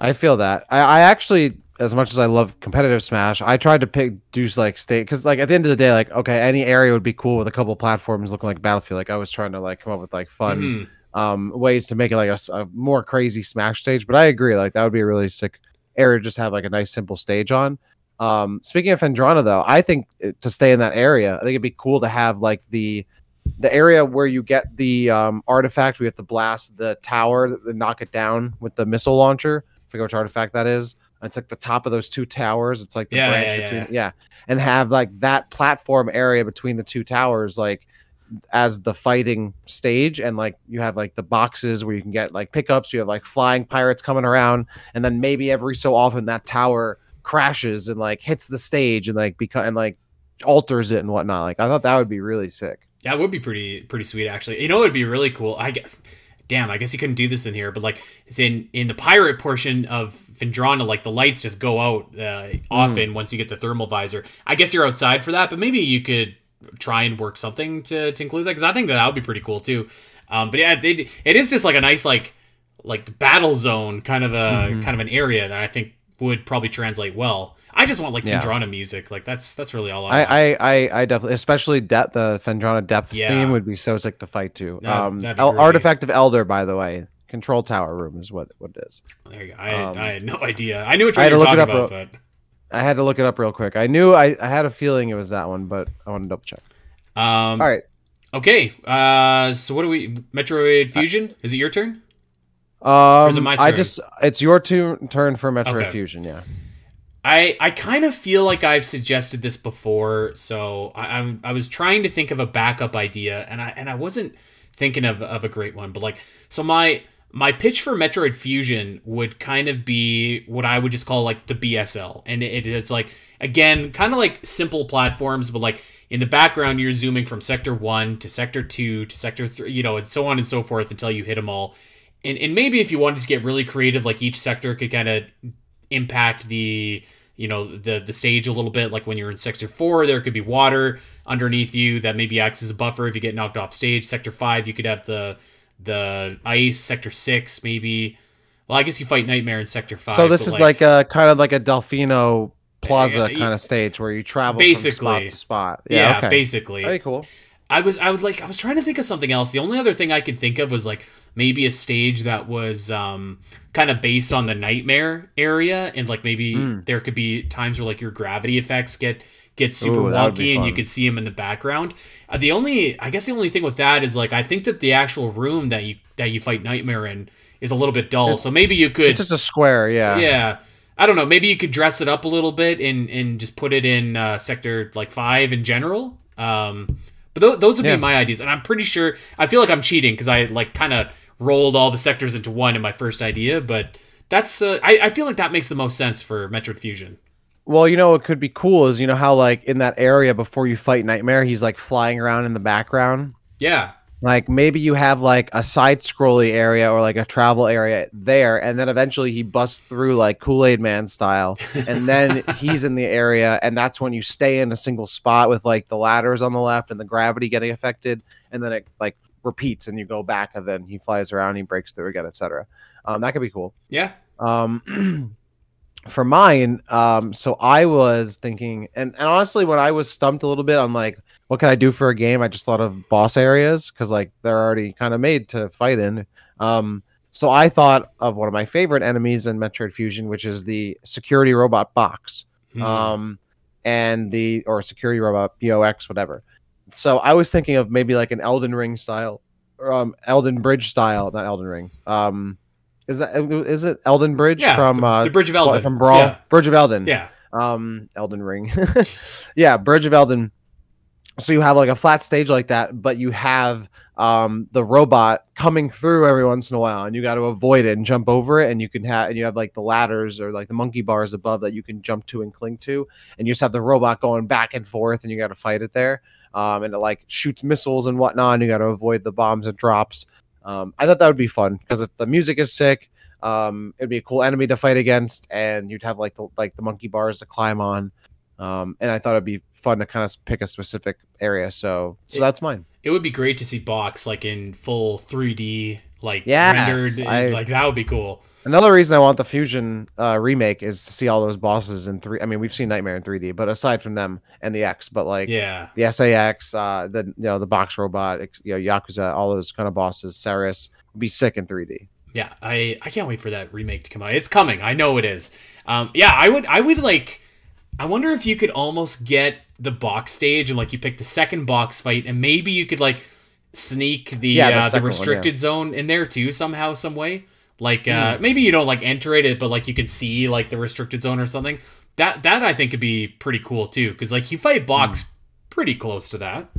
S2: I feel that. I actually, as much as I love competitive Smash, I tried to do like state, because like at the end of the day, like, okay, any area would be cool with a couple platforms looking like Battlefield. Like I was trying to like come up with like fun ways to make it like a more crazy Smash stage. But I agree, like that would be a really sick area to just have like a nice simple stage on. Speaking of Phendrana though, I think to stay in that area, I think it'd be cool to have like the area where you get the artifact. We have to blast the tower, knock it down with the missile launcher. I forget which artifact that is. It's like the top of those 2 towers. It's like the branch between, and have like that platform area between the 2 towers, like as the fighting stage. And like you have like the boxes where you can get like pickups. You have like flying pirates coming around, and then maybe every so often that tower crashes and like hits the stage and like alters it and whatnot. Like I thought that would be really sick.
S1: Yeah, it would be pretty sweet actually. It would be really cool. I guess you couldn't do this in here, but like it's in the pirate portion of Phendrana, like the lights just go out often once you get the thermal visor. I guess you're outside for that, but maybe you could try and work something to include that, because I think that would be pretty cool too. But yeah, it is just like a nice like battle zone kind of an area that I think would probably translate well. I just want like Phendrana music, like that's really all
S2: I definitely, especially the Phendrana depth theme would be so sick to fight to. Artifact of Elder, by the way, control tower room is what it is.
S1: There you go. I had no idea. I knew what you were talking about, but
S2: I had to look it up real quick. I knew I had a feeling it was that one, but I want to double check. All right.
S1: Okay. So what do we? Metroid Fusion? Is it your turn? Or is it my turn?
S2: It's your turn for Metroid Fusion. Yeah.
S1: I kind of feel like I've suggested this before, so I was trying to think of a backup idea, and I wasn't thinking of a great one, but like, so my pitch for Metroid Fusion would kind of be what I would just call like the BSL, and it is like, again, kind of like simple platforms, but like in the background you're zooming from Sector 1 to Sector 2 to Sector 3, and so on and so forth until you hit them all. And maybe if you wanted to get really creative, like each sector could kind of impact the stage a little bit. Like when you're in Sector 4, there could be water underneath you that maybe acts as a buffer if you get knocked off stage. Sector 5, you could have the ice. Sector 6, maybe. Well, I guess you fight Nightmare in Sector 5.
S2: So this is like a kind of like a Delfino Plaza kind of stage where you travel from spot to spot.
S1: Yeah, okay. Basically.
S2: Very cool.
S1: I was trying to think of something else. The only other thing I could think of was like maybe a stage that was kind of based on the Nightmare area, and like maybe there could be times where like your gravity effects get get super
S2: Ooh, that would be
S1: wonky and you
S2: fun.
S1: could see him in the background. I guess the only thing with that is like I think that the actual room that you fight Nightmare in is a little bit dull.
S2: It,
S1: So maybe you
S2: it's
S1: could,
S2: just a square, yeah.
S1: yeah, I don't know. Maybe you could dress it up a little bit and just put it in sector like 5 in general. But those would be
S2: Yeah.
S1: my ideas, and I'm pretty sure I feel like I'm cheating because I like kind of rolled all the sectors into one in my first idea. But that's I feel like that makes the most sense for Metroid Fusion.
S2: Well, what could be cool is how like in that area before you fight Nightmare, he's like flying around in the background.
S1: Yeah,
S2: Like maybe you have like a side scrolly area or like a travel area there, and then eventually he busts through like Kool-Aid Man style, and then he's in the area, and that's when you stay in a single spot with like the ladders on the left and the gravity getting affected, and then it like repeats and you go back, and then he flies around, he breaks through again, etc. That could be cool.
S1: yeah.
S2: For mine, so I was thinking, and honestly, when I was stumped a little bit on like what can I do for a game, I just thought of boss areas because like they're already kind of made to fight in. So I thought of one of my favorite enemies in Metroid Fusion, which is the security robot box,
S1: Hmm.
S2: and the or security robot BOX, whatever. So I was thinking of maybe like an Elden Ring style, or Elden Bridge style, not Elden Ring. Is it Elden Bridge
S1: Yeah,
S2: from
S1: the Bridge of Elden.
S2: from Brawl?
S1: Yeah,
S2: Bridge of Elden.
S1: yeah.
S2: Elden Ring. Yeah, Bridge of Elden. So you have like a flat stage like that, but you have the robot coming through every once in a while, and you got to avoid it and jump over it, and you have like the ladders or like the monkey bars above that you can jump to and cling to, and you just have the robot going back and forth, and you got to fight it there. And it like shoots missiles and whatnot, and you got to avoid the bombs it drops. I thought that would be fun because the music is sick. It'd be a cool enemy to fight against, and you'd have like the monkey bars to climb on. And I thought it'd be fun to kind of pick a specific area. So that's mine.
S1: It would be great to see Box like in full 3D, like rendered.
S2: Yes,
S1: Like that would be cool.
S2: another reason I want the Fusion remake is to see all those bosses in three. I mean, we've seen Nightmare in 3D, but aside from them and the X, but like
S1: Yeah,
S2: the SAX, the box robot, Yakuza, all those kind of bosses, Ceres would be sick in 3D.
S1: yeah. I can't wait for that remake to come out. It's coming. I know it is. Yeah. I would like. I wonder if you could almost get the box stage and like you pick the second box fight, and maybe you could like sneak the
S2: second one,
S1: restricted zone in there too somehow, some way. Like maybe you don't like enter it, but like you can see like the restricted zone or something. That I think could be pretty cool too, because like you fight box pretty close to that.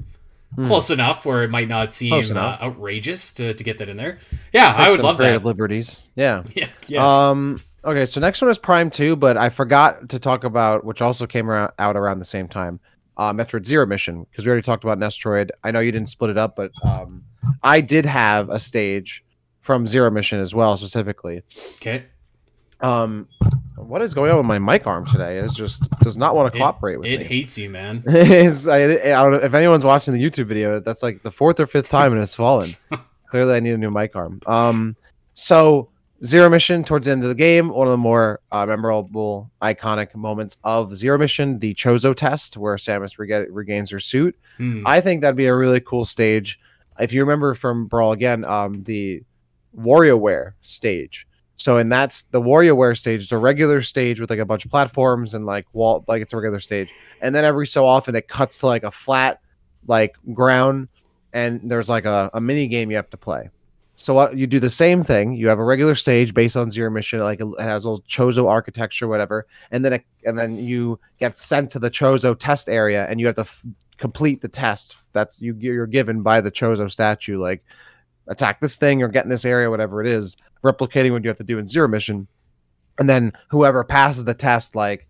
S1: Close enough where it might not seem
S2: Close enough.
S1: outrageous to get that in there. Yeah,
S2: Take
S1: I would
S2: some
S1: love
S2: creative
S1: that.
S2: liberties. Yeah.
S1: Yeah, yes.
S2: Okay, so next one is Prime 2, but I forgot to talk about, which also came out around the same time, Metroid Zero Mission, because we already talked about Nestroid. I know you didn't split it up, but I did have a stage from Zero Mission as well, specifically.
S1: Okay.
S2: What is going on with my mic arm today? It just does not want to cooperate with
S1: It
S2: me.
S1: hates you, man.
S2: I don't know if anyone's watching the YouTube video. That's like the fourth or fifth time and it's fallen. Clearly, I need a new mic arm. So Zero Mission towards the end of the game, one of the more memorable, iconic moments of Zero Mission, the Chozo test, where Samus regains her suit.
S1: Hmm.
S2: I think that'd be a really cool stage. If you remember from Brawl again, the WarioWare stage. So, and that's the WarioWare stage, it's a regular stage with like a bunch of platforms and like wall, like it's a regular stage. And then every so often it cuts to like a flat, like ground, and there's like a mini game you have to play. So what you do the same thing. You have a regular stage based on Zero Mission, like it has a little Chozo architecture, whatever, and then you get sent to the Chozo test area, and you have to complete the test that's you're given by the Chozo statue, like attack this thing or get in this area, whatever it is, replicating what you have to do in Zero Mission, and then whoever passes the test like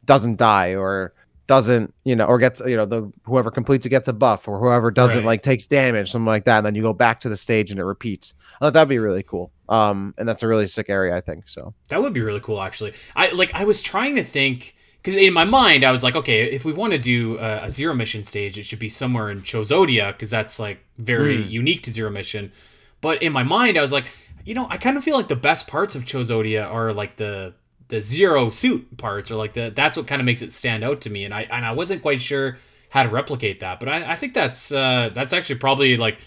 S2: doesn't die or doesn't or gets the whoever completes it gets a buff, or whoever doesn't
S1: Right.
S2: like takes damage, something like that, and then you go back to the stage and it repeats. I thought that'd be really cool. And that's a really sick area, I think. So
S1: That would be really cool, actually. I was trying to think because in my mind I was like, okay, if we want to do a Zero Mission stage, it should be somewhere in Chozodia because that's like very unique to Zero Mission. But in my mind, I was like, I kind of feel like the best parts of Chozodia are like the Zero suit parts, or like that's what kind of makes it stand out to me. And I wasn't quite sure how to replicate that, but I think that's actually probably like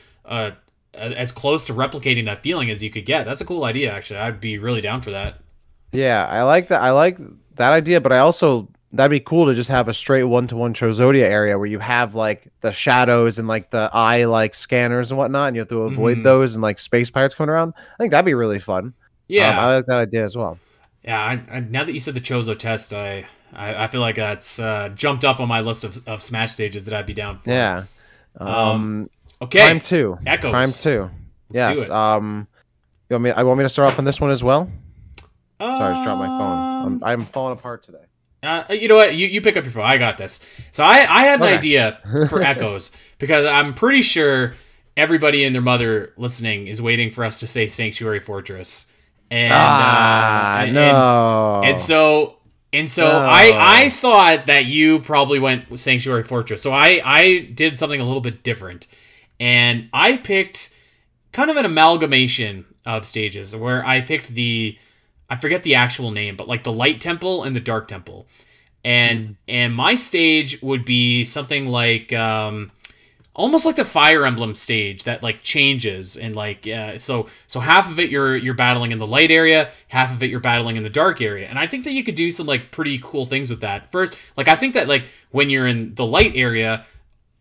S1: as close to replicating that feeling as you could get. That's a cool idea, actually. I'd be really down for that.
S2: yeah, I like that. I like that idea, but I also that'd be cool to just have a straight one-to-one Trozodia area where you have like the shadows and like the eye like scanners and whatnot, and you have to avoid those and like space pirates coming around. I think that'd be really fun.
S1: Yeah,
S2: I like that idea as well.
S1: Yeah, now that you said the Chozo test, I feel like that's jumped up on my list of Smash stages that I'd be down for.
S2: Yeah.
S1: Okay.
S2: Prime 2.
S1: Echoes.
S2: Prime 2.
S1: Let's
S2: yes.
S1: do it.
S2: I want me to start off on this one as well. Sorry, I just dropped my phone. I'm falling apart today.
S1: You know what? You pick up your phone. I got this. So I had an idea for Echoes because I'm pretty sure everybody and their mother listening is waiting for us to say Sanctuary Fortress. And so no. I thought that you probably went Sanctuary Fortress. So I did something a little bit different. And I picked kind of an amalgamation of stages where I picked I forget the actual name, but like the Light Temple and the Dark Temple. And my stage would be something like almost like the Fire Emblem stage that like changes, and like so half of it you're battling in the light area, half of it you're battling in the dark area. And I think that you could do some like pretty cool things with that. First, like I think that like when you're in the light area,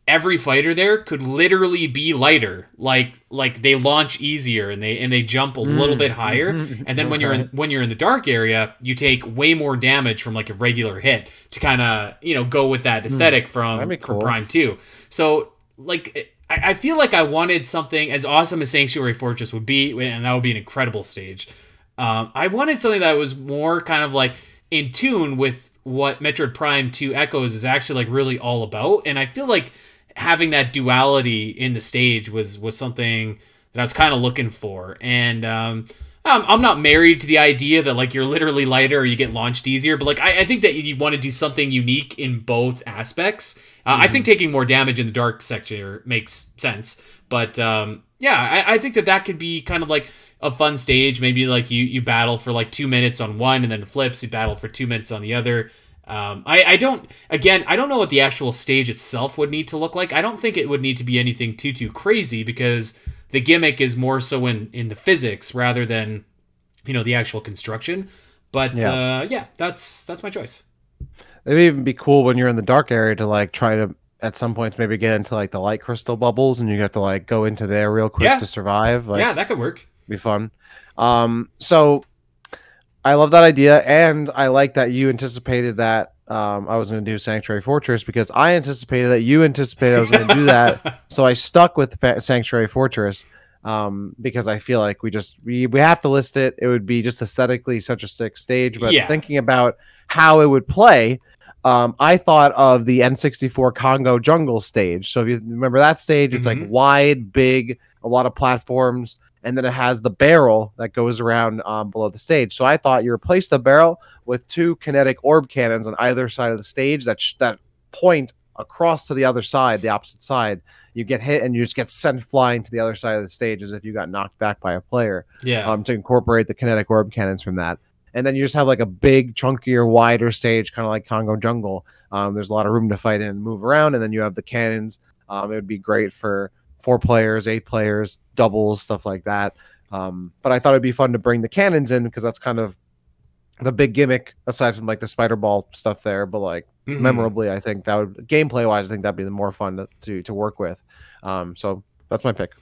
S1: every fighter there could literally be lighter. Like they launch easier and they jump a little bit higher. And then when you're in the dark area, you take way more damage from like a regular hit to kind of, go with that aesthetic from Prime 2. So like I feel like I wanted something as awesome as Sanctuary Fortress would be, and that would be an incredible stage. I wanted something that was more kind of like in tune with what Metroid Prime 2 Echoes is actually like really all about. And I feel like having that duality in the stage was something that I was kind of looking for. And I'm not married to the idea that like you're literally lighter or you get launched easier, but like I think that you want to do something unique in both aspects. I think taking more damage in the dark sector makes sense, but I think that could be kind of like a fun stage. Maybe like you battle for like 2 minutes on one, and then it flips. You battle for 2 minutes on the other. I don't know what the actual stage itself would need to look like. I don't think it would need to be anything too crazy, because the gimmick is more so in the physics rather than, the actual construction. But that's my choice.
S2: It'd even be cool when you're in the dark area to like try to at some points maybe get into like the light crystal bubbles, and you have to like go into there real quick to survive. Like,
S1: yeah, that could work.
S2: Be fun. So I love that idea, and I like that you anticipated that I was going to do Sanctuary Fortress, because I anticipated that you anticipated I was going to do that. So I stuck with Sanctuary Fortress because I feel like we have to list it. It would be just aesthetically such a sick stage, but thinking about how it would play, I thought of the N64 Congo Jungle stage. So if you remember that stage, it's like wide, big, a lot of platforms, and then it has the barrel that goes around below the stage. So I thought you replace the barrel with 2 kinetic orb cannons on either side of the stage that point across to the other side, the opposite side. You get hit and you just get sent flying to the other side of the stage as if you got knocked back by a player. Yeah. To incorporate the kinetic orb cannons from that. And then you just have like a big, chunkier, wider stage, kind of like Congo Jungle. There's a lot of room to fight in and move around. And then you have the cannons. It would be great for 4 players, 8 players, doubles, stuff like that. But I thought it'd be fun to bring the cannons in, because that's kind of the big gimmick aside from like the spider ball stuff there. But like memorably, I think that would, gameplay wise, I think that'd be the more fun to work with. So that's my pick.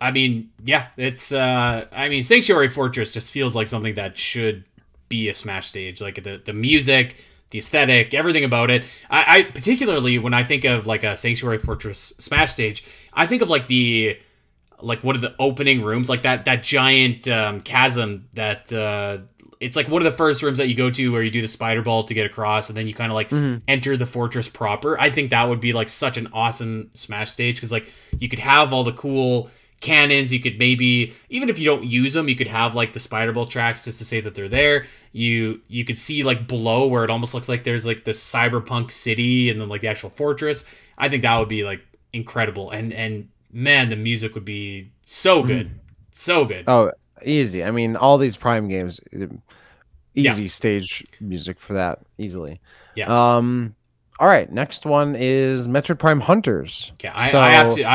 S1: I mean, yeah, it's Sanctuary Fortress just feels like something that should be a Smash stage. Like the music, the aesthetic, everything about it. I particularly, when I think of like a Sanctuary Fortress Smash stage, I think of like one of the opening rooms, like that giant chasm that it's like one of the first rooms that you go to where you do the spider ball to get across, and then you kind of like enter the fortress proper. I think that would be like such an awesome Smash stage, because like you could have all the cool cannons. You could maybe, even if you don't use them, you could have like the spider ball tracks just to say that they're there. You could see like below where it almost looks like there's like this cyberpunk city and then like the actual fortress. I think that would be like incredible, and man, the music would be so good. So good.
S2: Oh, easy. I mean, all these Prime games, easy stage music for that, easily.
S1: Yeah.
S2: All right, next one is Metroid Prime Hunters.
S1: Okay, I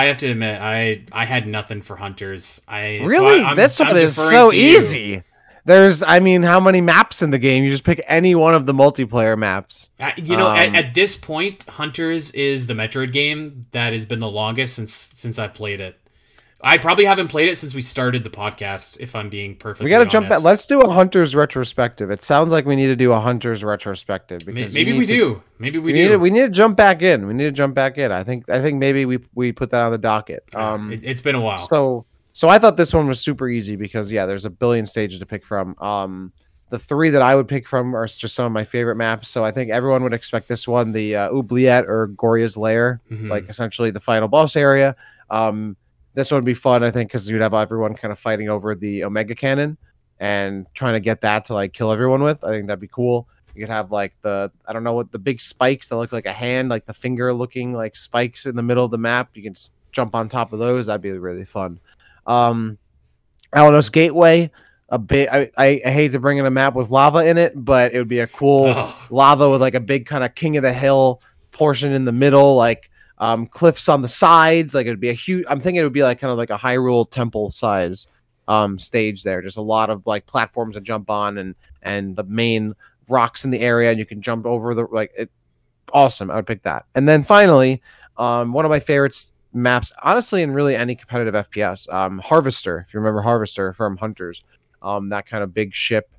S1: have to admit, I had nothing for Hunters.
S2: This one is so easy. I mean, how many maps in the game? You just pick any one of the multiplayer maps.
S1: At this point, Hunters is the Metroid game that has been the longest since I've played it. I probably haven't played it since we started the podcast, if I'm being perfectly
S2: We got to
S1: honest.
S2: jump back. Let's do a Hunters retrospective. It sounds like we need to do a Hunters retrospective because
S1: maybe we do. Maybe we do.
S2: We need to jump back in. We need to jump back in. I think maybe we put that on the docket.
S1: It's been a while.
S2: So I thought this one was super easy because there's a billion stages to pick from. The three that I would pick from are just some of my favorite maps. So I think everyone would expect this one, the Oubliette or Goria's Lair, like essentially the final boss area. This one would be fun, I think, because you'd have everyone kind of fighting over the Omega Cannon and trying to get that to like kill everyone with. I think that'd be cool. You could have like I don't know what the big spikes that look like a hand, like the finger looking like spikes in the middle of the map. You can jump on top of those. That'd be really fun. Alanos Gateway, I hate to bring in a map with lava in it, but it would be a cool lava with like a big kind of king of the hill portion in the middle, like cliffs on the sides. Like it'd be a huge, I'm thinking it would be like kind of like a Hyrule temple size stage there. Just a lot of like platforms to jump on and the main rocks in the area, and you can jump over awesome. I would pick that. And then finally, one of my favorites maps, honestly, in really any competitive FPS, Harvester, if you remember Harvester from Hunters, that kind of big ship,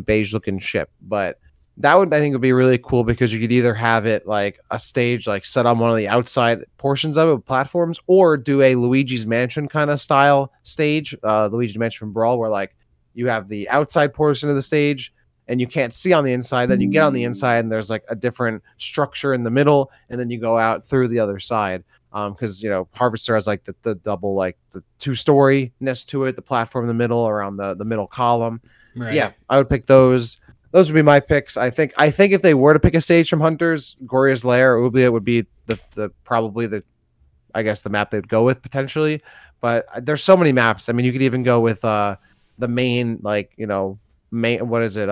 S2: beige looking ship. But that would, I think, would be really cool because you could either have it like a stage like set on one of the outside portions of it with platforms, or do a Luigi's Mansion kind of style stage, Luigi's Mansion from Brawl, where like you have the outside portion of the stage and you can't see on the inside, then you get on the inside and there's like a different structure in the middle, and then you go out through the other side. Because Harvester has like the double, like the 2-story-ness to it, the platform in the middle around the middle column.
S1: Right.
S2: Yeah, I would pick those. Those would be my picks. I think if they were to pick a stage from Hunters, Goria's Lair or Oubliette would be probably the map they'd go with potentially. But there's so many maps. I mean, you could even go with the main, like what is it?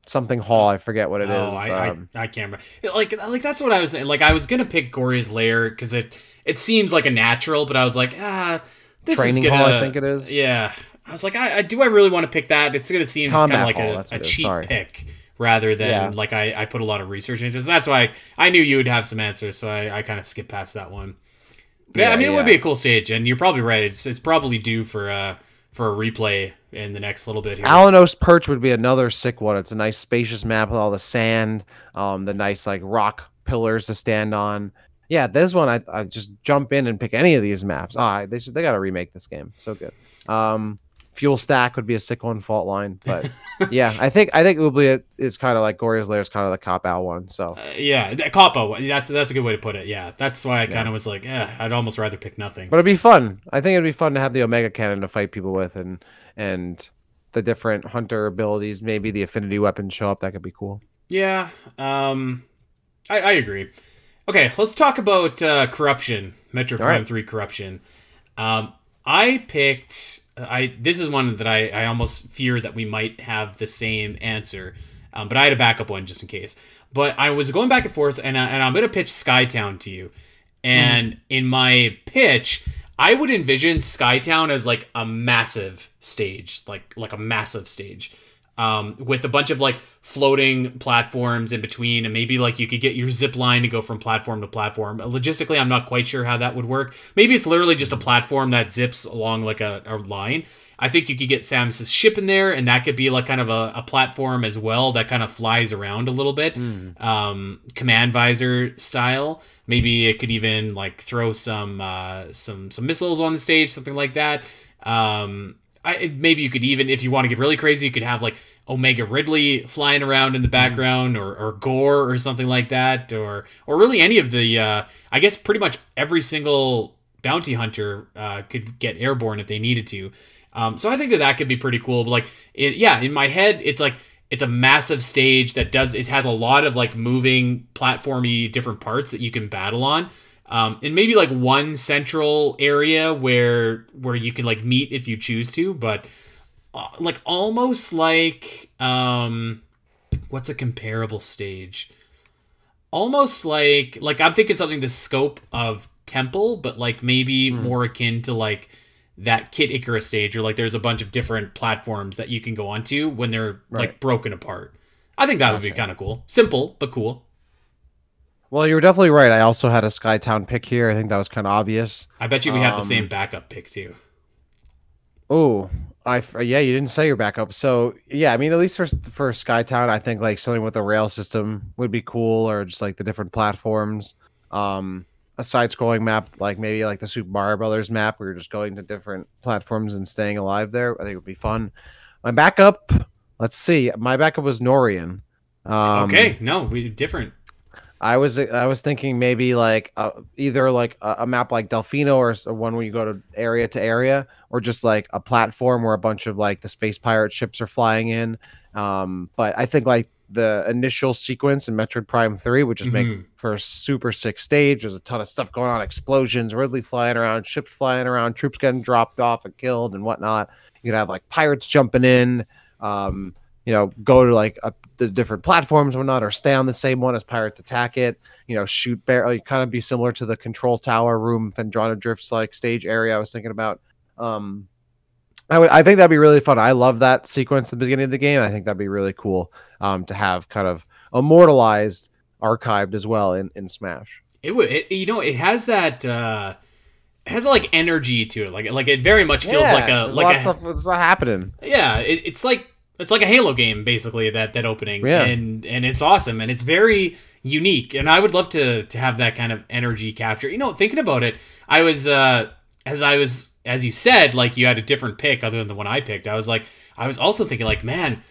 S2: Something Hall, I forget what it is.
S1: I can't remember. Like that's what I was saying. Like I was gonna pick Goria's Lair because it seems like a natural, but I was like, this
S2: Training
S1: is gonna.
S2: Hall, I think it is.
S1: Yeah, I was like, I really want to pick that? It's gonna seem just kind of like a cheap pick rather than like I put a lot of research into it. So that's why I knew you would have some answers, so I kind of skipped past that one. But I mean, it would be a cool stage, and you're probably right. It's probably due for a replay in the next little bit here.
S2: Alanos Perch would be another sick one. It's a nice spacious map with all the sand, the nice like rock pillars to stand on. Yeah, this one I just jump in and pick any of these maps. They got to remake this game. So good. Fuel Stack would be a sick one, Fault Line, but yeah, I think Oubliette is kind of like Goria's Lair is kind of the cop-out one. So
S1: that cop-out, that's a good way to put it. Yeah, that's why I kind of was like, I'd almost rather pick nothing.
S2: But it'd be fun. I think it'd be fun to have the Omega Cannon to fight people with, and the different hunter abilities. Maybe the affinity weapons show up. That could be cool. Yeah,
S1: I agree. Okay, let's talk about Corruption, Metroid Prime 3 Corruption. I picked. This is one that I almost fear that we might have the same answer, but I had a backup one just in case. But I was going back and forth, and I'm going to pitch Skytown to you. And in my pitch, I would envision Skytown as like a massive stage, like a massive stage, with a bunch of like floating platforms in between, and maybe like you could get your zip line to go from platform to platform. Logistically, I'm not quite sure how that would work. Maybe it's literally just a platform that zips along like a line. I think you could get Samus's ship in there, and that could be like kind of a platform as well that kind of flies around a little bit, command visor style. Maybe it could even like throw some missiles on the stage, something like that. Maybe you could even, if you want to get really crazy, you could have like Omega Ridley flying around in the background, or Gore or something like that, or really any of the I guess pretty much every single bounty hunter could get airborne if they needed to. So I think that could be pretty cool. But like in my head, it's like it's a massive stage that has a lot of like moving platformy different parts that you can battle on. And maybe like one central area where you can like meet if you choose to, but like almost like what's a comparable stage? Almost like I'm thinking something the scope of Temple, but like maybe more akin to like that Kid Icarus stage, or like there's a bunch of different platforms that you can go onto when they're like broken apart. I think that would be kind of cool. Simple, but cool.
S2: Well, you're definitely right. I also had a Skytown pick here. I think that was kind of obvious.
S1: I bet you we have the same backup pick too.
S2: Oh, yeah, you didn't say your backup. So yeah, I mean, at least for Skytown, I think like something with a rail system would be cool, or just like the different platforms. A side-scrolling map, like maybe like the Super Mario Brothers map, where you're just going to different platforms and staying alive there. I think it would be fun. My backup, let's see. My backup was Norian.
S1: Okay, no, we different.
S2: I was thinking maybe like either like a map like Delfino, or one where you go to area, or just like a platform where a bunch of like the space pirate ships are flying in. But I think like the initial sequence in Metroid Prime 3 would just make for a super sick stage. There's a ton of stuff going on, explosions, Ridley flying around, ships flying around, troops getting dropped off and killed and whatnot. You could have like pirates jumping in, you know, go to like the different platforms and whatnot, or stay on the same one as pirates attack it, you know, shoot barrel, kind of be similar to the control tower room, Phendrana Drifts like stage area I was thinking about. I think that'd be really fun. I love that sequence at the beginning of the game. I think that'd be really cool to have kind of immortalized, archived as well in Smash.
S1: It would, you know, it has that it has like energy to it. Like it very much feels like a
S2: it's not happening.
S1: Yeah, it's like a Halo game basically, that opening. Yeah. And it's awesome, and it's very unique. And I would love to have that kind of energy capture. You know, thinking about it, I was as you said, like you had a different pick other than the one I picked. I was also thinking like, man,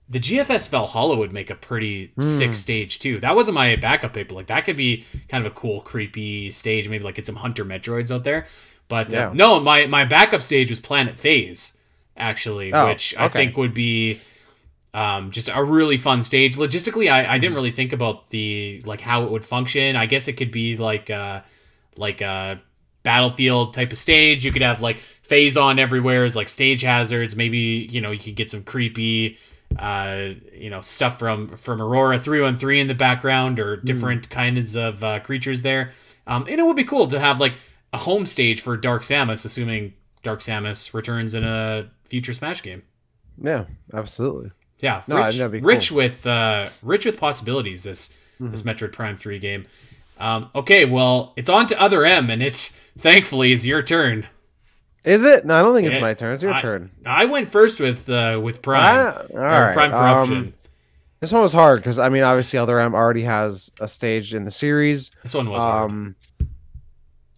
S1: the GFS Valhalla would make a pretty sick stage too. That wasn't my backup pick, but like that could be kind of a cool, creepy stage. Maybe like get some Hunter Metroids out there. But no, my backup stage was Planet Phase, actually, which I think would be just a really fun stage. Logistically, I didn't really think about the like how it would function. I guess it could be like a battlefield type of stage. You could have like phase on everywhere as like stage hazards. Maybe, you know, you could get some creepy you know, stuff from Aurora 313 in the background, or different kinds of creatures there. And it would be cool to have like a home stage for Dark Samus, assuming Dark Samus returns in a future Smash game.
S2: Yeah, absolutely.
S1: Yeah,
S2: no, that'd be
S1: rich
S2: cool.
S1: Rich with possibilities, this Metroid Prime 3 game. Okay, well, it's on to Other M, and it thankfully is your turn.
S2: Is it? No, I don't think it's my turn. It's your turn.
S1: I went first with Prime.
S2: All right.
S1: Prime Corruption.
S2: This one was hard because I mean, obviously, Other M already has a stage in the series.
S1: This one was hard.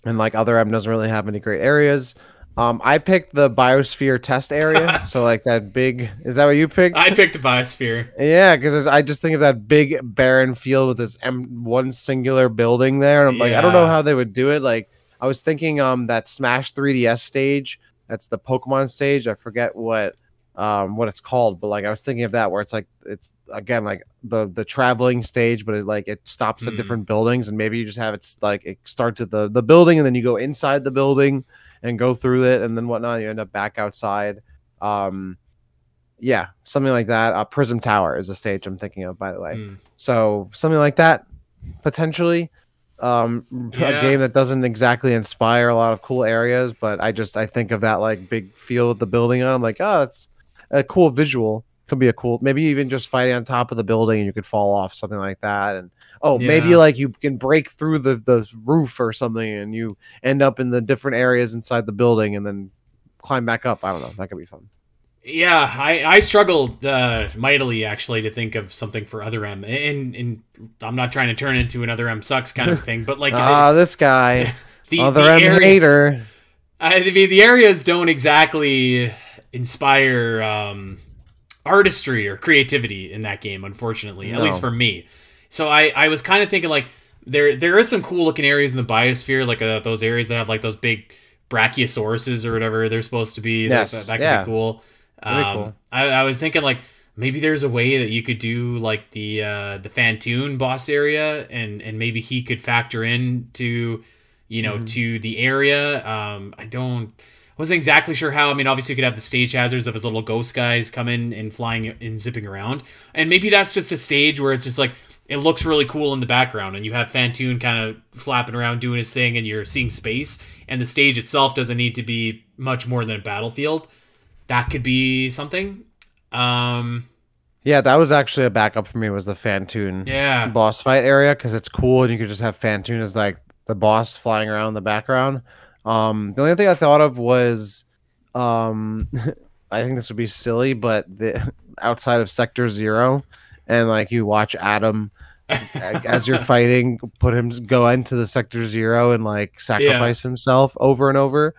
S2: And like Other M doesn't really have any great areas. I picked the Biosphere test area, so like that big. Is that what you picked?
S1: I picked the Biosphere.
S2: Yeah, because I just think of that big barren field with this one singular building there, and I'm like, I don't know how they would do it. Like, I was thinking that Smash 3DS stage. That's the Pokemon stage. I forget what it's called, but like I was thinking of that, where it's like it's again like the traveling stage, but it stops at different buildings, and maybe you just have it like it starts at the building, and then you go inside the building and go through it, and then whatnot. You end up back outside. Yeah, something like that. Prism Tower is a stage I'm thinking of, by the way. So something like that, potentially. A game that doesn't exactly inspire a lot of cool areas, but I think of that like big field with the building on. I'm like, oh, that's a cool visual. Could be a cool, maybe even just fighting on top of the building and you could fall off, something like that. And maybe like you can break through the roof or something, and you end up in the different areas inside the building and then climb back up. I don't know. That could be fun.
S1: Yeah, I struggled mightily actually to think of something for Other M, and I'm not trying to turn into an Other M sucks kind of thing, but like
S2: this guy, Other M hater.
S1: I mean, the areas don't exactly inspire artistry or creativity in that game, unfortunately, at least for me. So I was kind of thinking like there is some cool looking areas in the Biosphere, like those areas that have like those big Brachiosauruses or whatever they're supposed to be.
S2: Yes.
S1: That could be cool.
S2: Cool.
S1: I was thinking like maybe there's a way that you could do like the Phantoon boss area, and maybe he could factor in to, you know, to the area. I wasn't exactly sure how. I mean, obviously you could have the stage hazards of his little ghost guys coming and flying and zipping around, and maybe that's just a stage where it's just like it looks really cool in the background, and you have Phantoon kind of flapping around doing his thing, and you're seeing space, and the stage itself doesn't need to be much more than a battlefield. That could be something.
S2: Yeah, that was actually a backup for me, was the Phantoon boss fight area, because it's cool and you could just have Phantoon as like the boss flying around in the background. The only thing I thought of was I think this would be silly, but the outside of Sector 0, and like you watch Adam as you're fighting, go into the Sector 0 and like sacrifice himself over and over.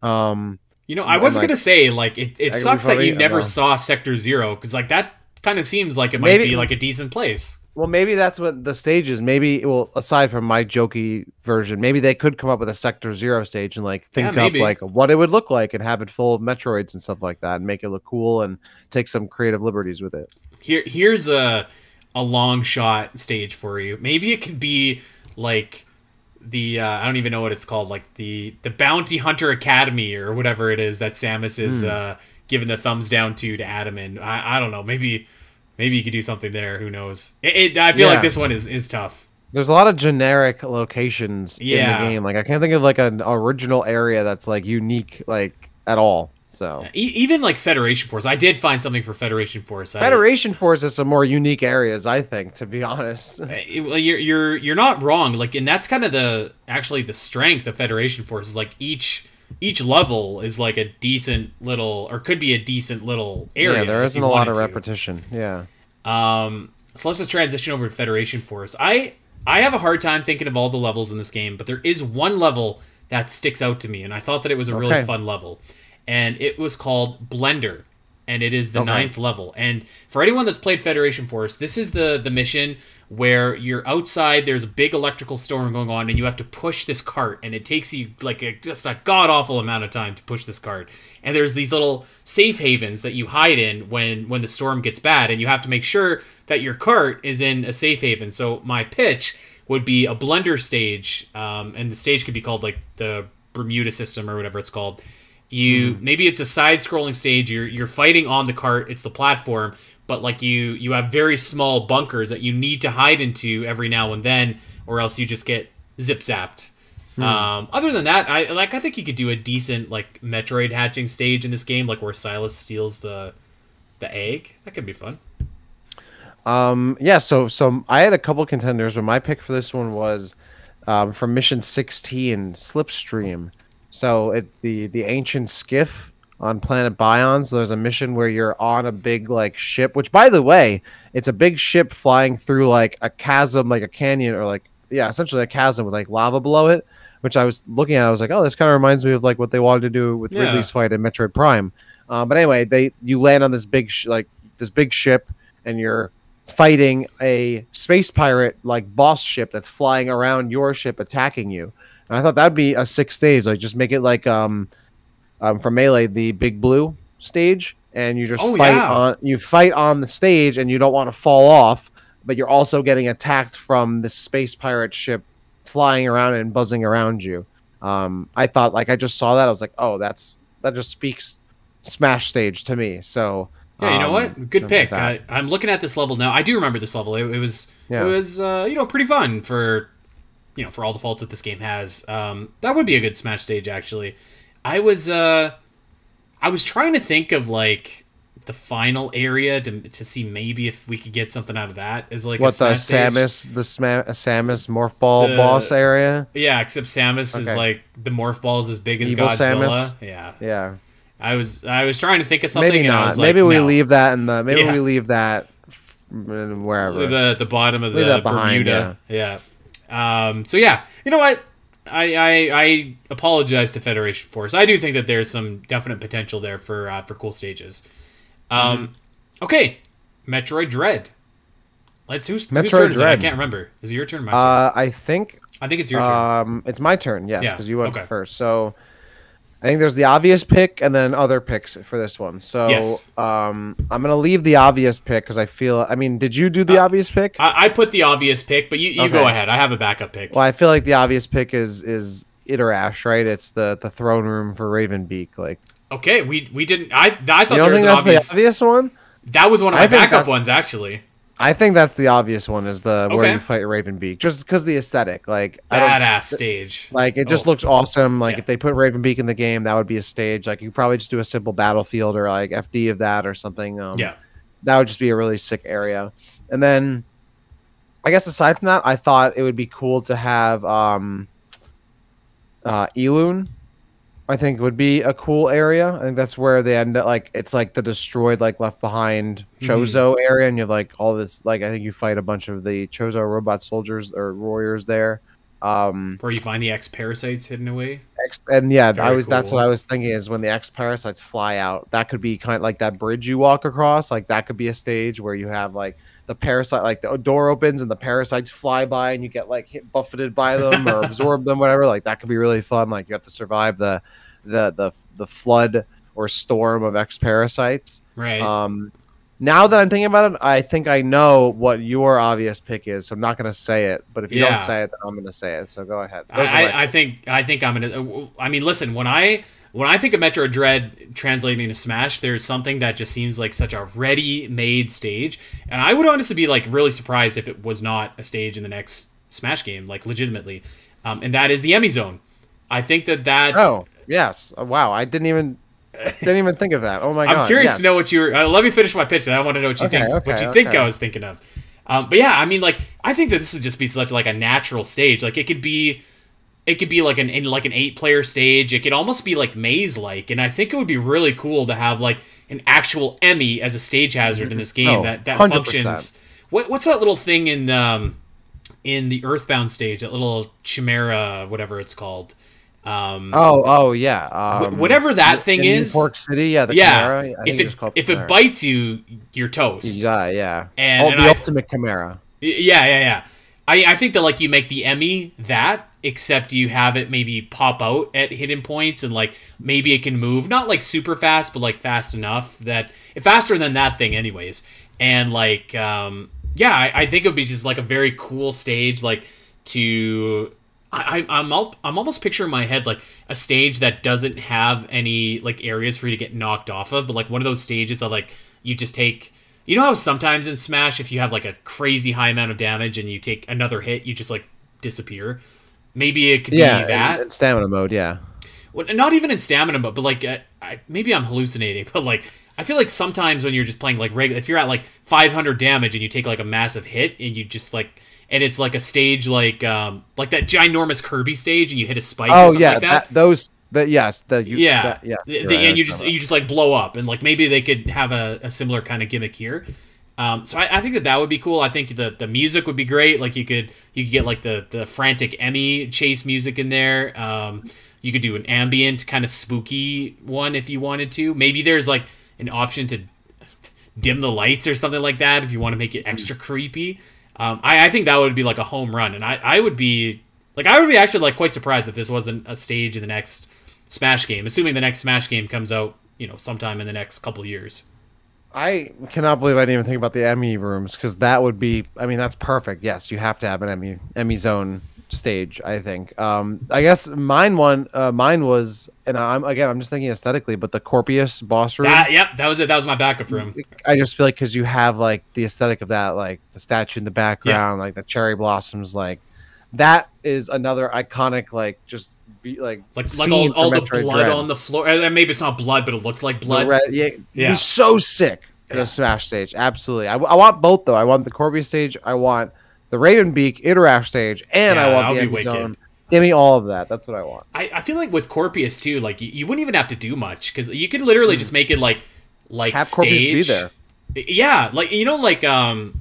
S1: You know, I was gonna say, like, it sucks that you never saw Sector 0, because like that kind of seems like it might be like a decent place.
S2: Well, maybe that's what the stage is. Maybe, well, aside from my jokey version, maybe they could come up with a Sector 0 stage and like think up like what it would look like and have it full of Metroids and stuff like that, and make it look cool and take some creative liberties with it.
S1: Here's a long shot stage for you. Maybe it could be like the I don't even know what it's called, like the Bounty Hunter Academy or whatever it is that Samus is giving the thumbs down to Adam, and I don't know, maybe you could do something there. Who knows? I feel like this one is tough.
S2: There's a lot of generic locations in the game. Like I can't think of like an original area that's like unique like at all. So
S1: even like Federation Force, I did find something for Federation Force.
S2: Federation Force has some more unique areas, I think, to be honest.
S1: Well, you're not wrong. Like, and that's kind of the strength of Federation Force is like each level is like a decent little, or could be a decent little area.
S2: Yeah, there isn't a lot of repetition. Yeah.
S1: So let's just transition over to Federation Force. I have a hard time thinking of all the levels in this game, but there is one level that sticks out to me, and I thought that it was a really fun level. And it was called Blender, and it is the 9th level. And for anyone that's played Federation Force, this is the mission where you're outside, there's a big electrical storm going on, and you have to push this cart, and it takes you like just a god-awful amount of time to push this cart. And there's these little safe havens that you hide in when the storm gets bad, and you have to make sure that your cart is in a safe haven. So my pitch would be a Blender stage, and the stage could be called like the Bermuda system or whatever it's called. Maybe it's a side-scrolling stage. You're fighting on the cart. It's the platform, but like you have very small bunkers that you need to hide into every now and then, or else you just get zip-zapped. Other than that, I think you could do a decent like Metroid hatching stage in this game, like where Silas steals the egg. That could be fun.
S2: Yeah. So I had a couple contenders, but my pick for this one was from Mission 16, Slipstream. So the ancient skiff on planet Bion. So there's a mission where you're on a big like ship, which by the way, it's a big ship flying through like a chasm, like a canyon, or like essentially a chasm with like lava below it. Which I was looking at, I was like, oh, this kind of reminds me of like what they wanted to do with Ridley's fight in Metroid Prime. But anyway, you land on this big ship, and you're fighting a space pirate like boss ship that's flying around your ship attacking you. And I thought that'd be a 6 stage, like just make it like from Melee, the Big Blue stage, and you just fight on the stage, and you don't want to fall off, but you're also getting attacked from the space pirate ship flying around and buzzing around you. I thought, like, I just saw that, I was like, oh, that just speaks Smash stage to me. So
S1: yeah, you know what? Good pick. I'm looking at this level now. I do remember this level. It was pretty fun for all the faults that this game has. That would be a good Smash stage, actually. I was trying to think of like the final area to see maybe if we could get something out of that. Is like
S2: what, the Samus Morph Ball boss area?
S1: Yeah, except Samus is like the Morph Ball is as big as Evil Godzilla. Samus? Yeah. I was trying to think of something.
S2: Maybe not. Maybe we leave that in the. Maybe we leave that wherever.
S1: The bottom of the Bermuda. Yeah. So yeah, you know what? I apologize to Federation Force. I do think that there's some definite potential there for cool stages. Okay, Metroid Dread. Whose turn is it? I can't remember. Is it your turn? My turn?
S2: I think
S1: it's your turn.
S2: It's my turn. Yes, because you went first. So I think there's the obvious pick and then other picks for this one. So I'm gonna leave the obvious pick because I feel. I mean, did you do the obvious pick?
S1: I put the obvious pick, but you go ahead. I have a backup pick.
S2: Well, I feel like the obvious pick is Iterash, right? It's the throne room for Ravenbeak. Like,
S1: okay, we didn't. I thought
S2: you don't think that's the obvious one.
S1: That was one of my backup ones, actually.
S2: I think that's the obvious one is the where
S1: Okay.
S2: you fight Ravenbeak, just because the aesthetic. Like
S1: Badass stage.
S2: like it just
S1: Oh,
S2: looks awesome. Like
S1: yeah.
S2: if they put Ravenbeak in the game, that would be a stage. Like you could probably just do a simple battlefield or like FD of that or something.
S1: Yeah.
S2: That would just be a really sick area. And then I guess aside from that, I thought it would be cool to have Elune. I think would be a cool area. I think that's where they end up. Like it's like the destroyed, like left behind Chozo area, and you have like all this. Like I think you fight a bunch of the Chozo robot soldiers or warriors there.
S1: Where you find the X parasites hidden away.
S2: And yeah,
S1: Very
S2: that's what
S1: cool.
S2: I was thinking is when the X parasites fly out, that could be kind of like that bridge you walk across. Like that could be a stage where you have like the parasite, like the door opens and the parasites fly by, and you get like buffeted by them or absorb them, whatever. Like that could be really fun. Like you have to survive the flood or storm of X parasites.
S1: Right.
S2: Now that I'm thinking about it, I think I know what your obvious pick is. So I'm not going to say it, but if you don't say it, then I'm going to say it. So go ahead.
S1: I think I'm gonna. I mean, listen. When I think of Metroid Dread translating to Smash, there's something that just seems like such a ready-made stage, and I would honestly be like really surprised if it was not a stage in the next Smash game, like legitimately. And that is the Emmy Zone. I think that.
S2: Oh yes! Wow, I didn't even think of that. Oh my god!
S1: I'm curious to know what you're. Let me finish my pitch. I want to know what you think. What you think I was thinking of. But yeah, I mean, like, I think that this would just be such like a natural stage. Like, it could be like an 8-player stage. It could almost be like maze-like, and I think it would be really cool to have like an actual Emmy as a stage hazard in this game that 100%. Functions. What's that little thing in the Earthbound stage? That little chimera, whatever it's called. Whatever that thing is,
S2: Pork City, yeah, the Chimera.
S1: If it bites you, you're toast.
S2: Yeah.
S1: And
S2: the ultimate Chimera.
S1: Yeah. I think that like you make the Emmy that, except you have it maybe pop out at hidden points, and like maybe it can move not like super fast, but like fast enough that faster than that thing, anyways. And like, I think it would be just like a very cool stage, like to. I'm almost picturing in my head like a stage that doesn't have any like areas for you to get knocked off of, but like one of those stages that like you just take. You know how sometimes in Smash, if you have like a crazy high amount of damage and you take another hit, you just like disappear. Maybe it could be that
S2: in stamina mode. Yeah,
S1: well, not even in stamina mode, but like maybe I'm hallucinating, but like I feel like sometimes when you're just playing like regular, if you're at like 500 damage and you take like a massive hit and you just like. And it's like a stage like that ginormous Kirby stage, and you hit a spike. Or something like that. And you just like blow up, and like maybe they could have a similar kind of gimmick here. So I think that would be cool. I think the music would be great. Like you could get like the frantic Emmy chase music in there. You could do an ambient kind of spooky one if you wanted to. Maybe there's like an option to dim the lights or something like that if you want to make it extra creepy. I think that would be like a home run, and I would be actually like quite surprised if this wasn't a stage in the next Smash game, assuming the next Smash game comes out, sometime in the next couple years.
S2: I cannot believe I didn't even think about the Emmy rooms, because that would be, I mean, that's perfect. Yes, you have to have an Emmy zone stage, I think. I guess mine was, and I'm just thinking aesthetically, but the Corpius boss room.
S1: That was it. That was my backup room.
S2: I just feel like because you have like the aesthetic of that, like the statue in the background, like the cherry blossoms, like that is another iconic, like just like
S1: all the blood on the floor. Maybe it's not blood, but it looks like blood.
S2: It'd be so sick in a Smash stage. Absolutely. I want both though. I want the Corby stage. I want the Ravenbeak Interact stage, and I want the Emmy Zone. Give me all of that. That's what I want.
S1: I feel like with Corpius too, like you wouldn't even have to do much, because you could literally just make it like
S2: have
S1: stage.
S2: Corpius be there.
S1: Yeah, like the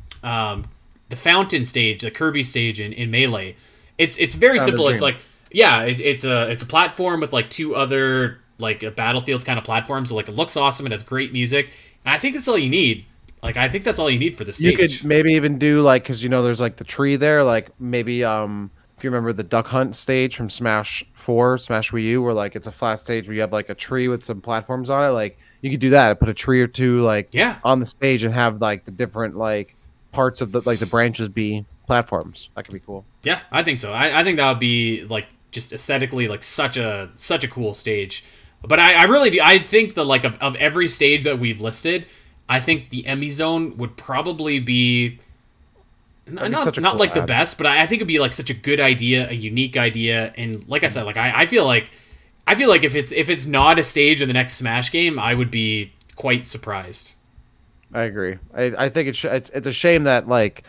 S1: fountain stage, the Kirby stage in Melee. It's very simple. It's like it's a platform with like two other like a battlefield kind of platforms. So like it looks awesome. It has great music, and I think that's all you need. Like I think that's all you need for the stage.
S2: You could maybe even do like, because there's like the tree there. Like maybe if you remember the Duck Hunt stage from Smash 4, Smash Wii U, where like it's a flat stage where you have like a tree with some platforms on it. Like you could do that. Put a tree or two like on the stage and have like the different like parts of the like the branches be platforms. That could be cool.
S1: Yeah, I think so. I think that would be like just aesthetically like such a cool stage. But I really do. I think that like of every stage that we've listed, I think the Emmy Zone would probably be
S2: That'd be such a
S1: not
S2: cool
S1: like the
S2: ad.
S1: best, but I think it'd be like such a good idea, a unique idea, and like I said, like I feel like if it's not a stage in the next Smash game, I would be quite surprised.
S2: I agree. I think it's a shame that like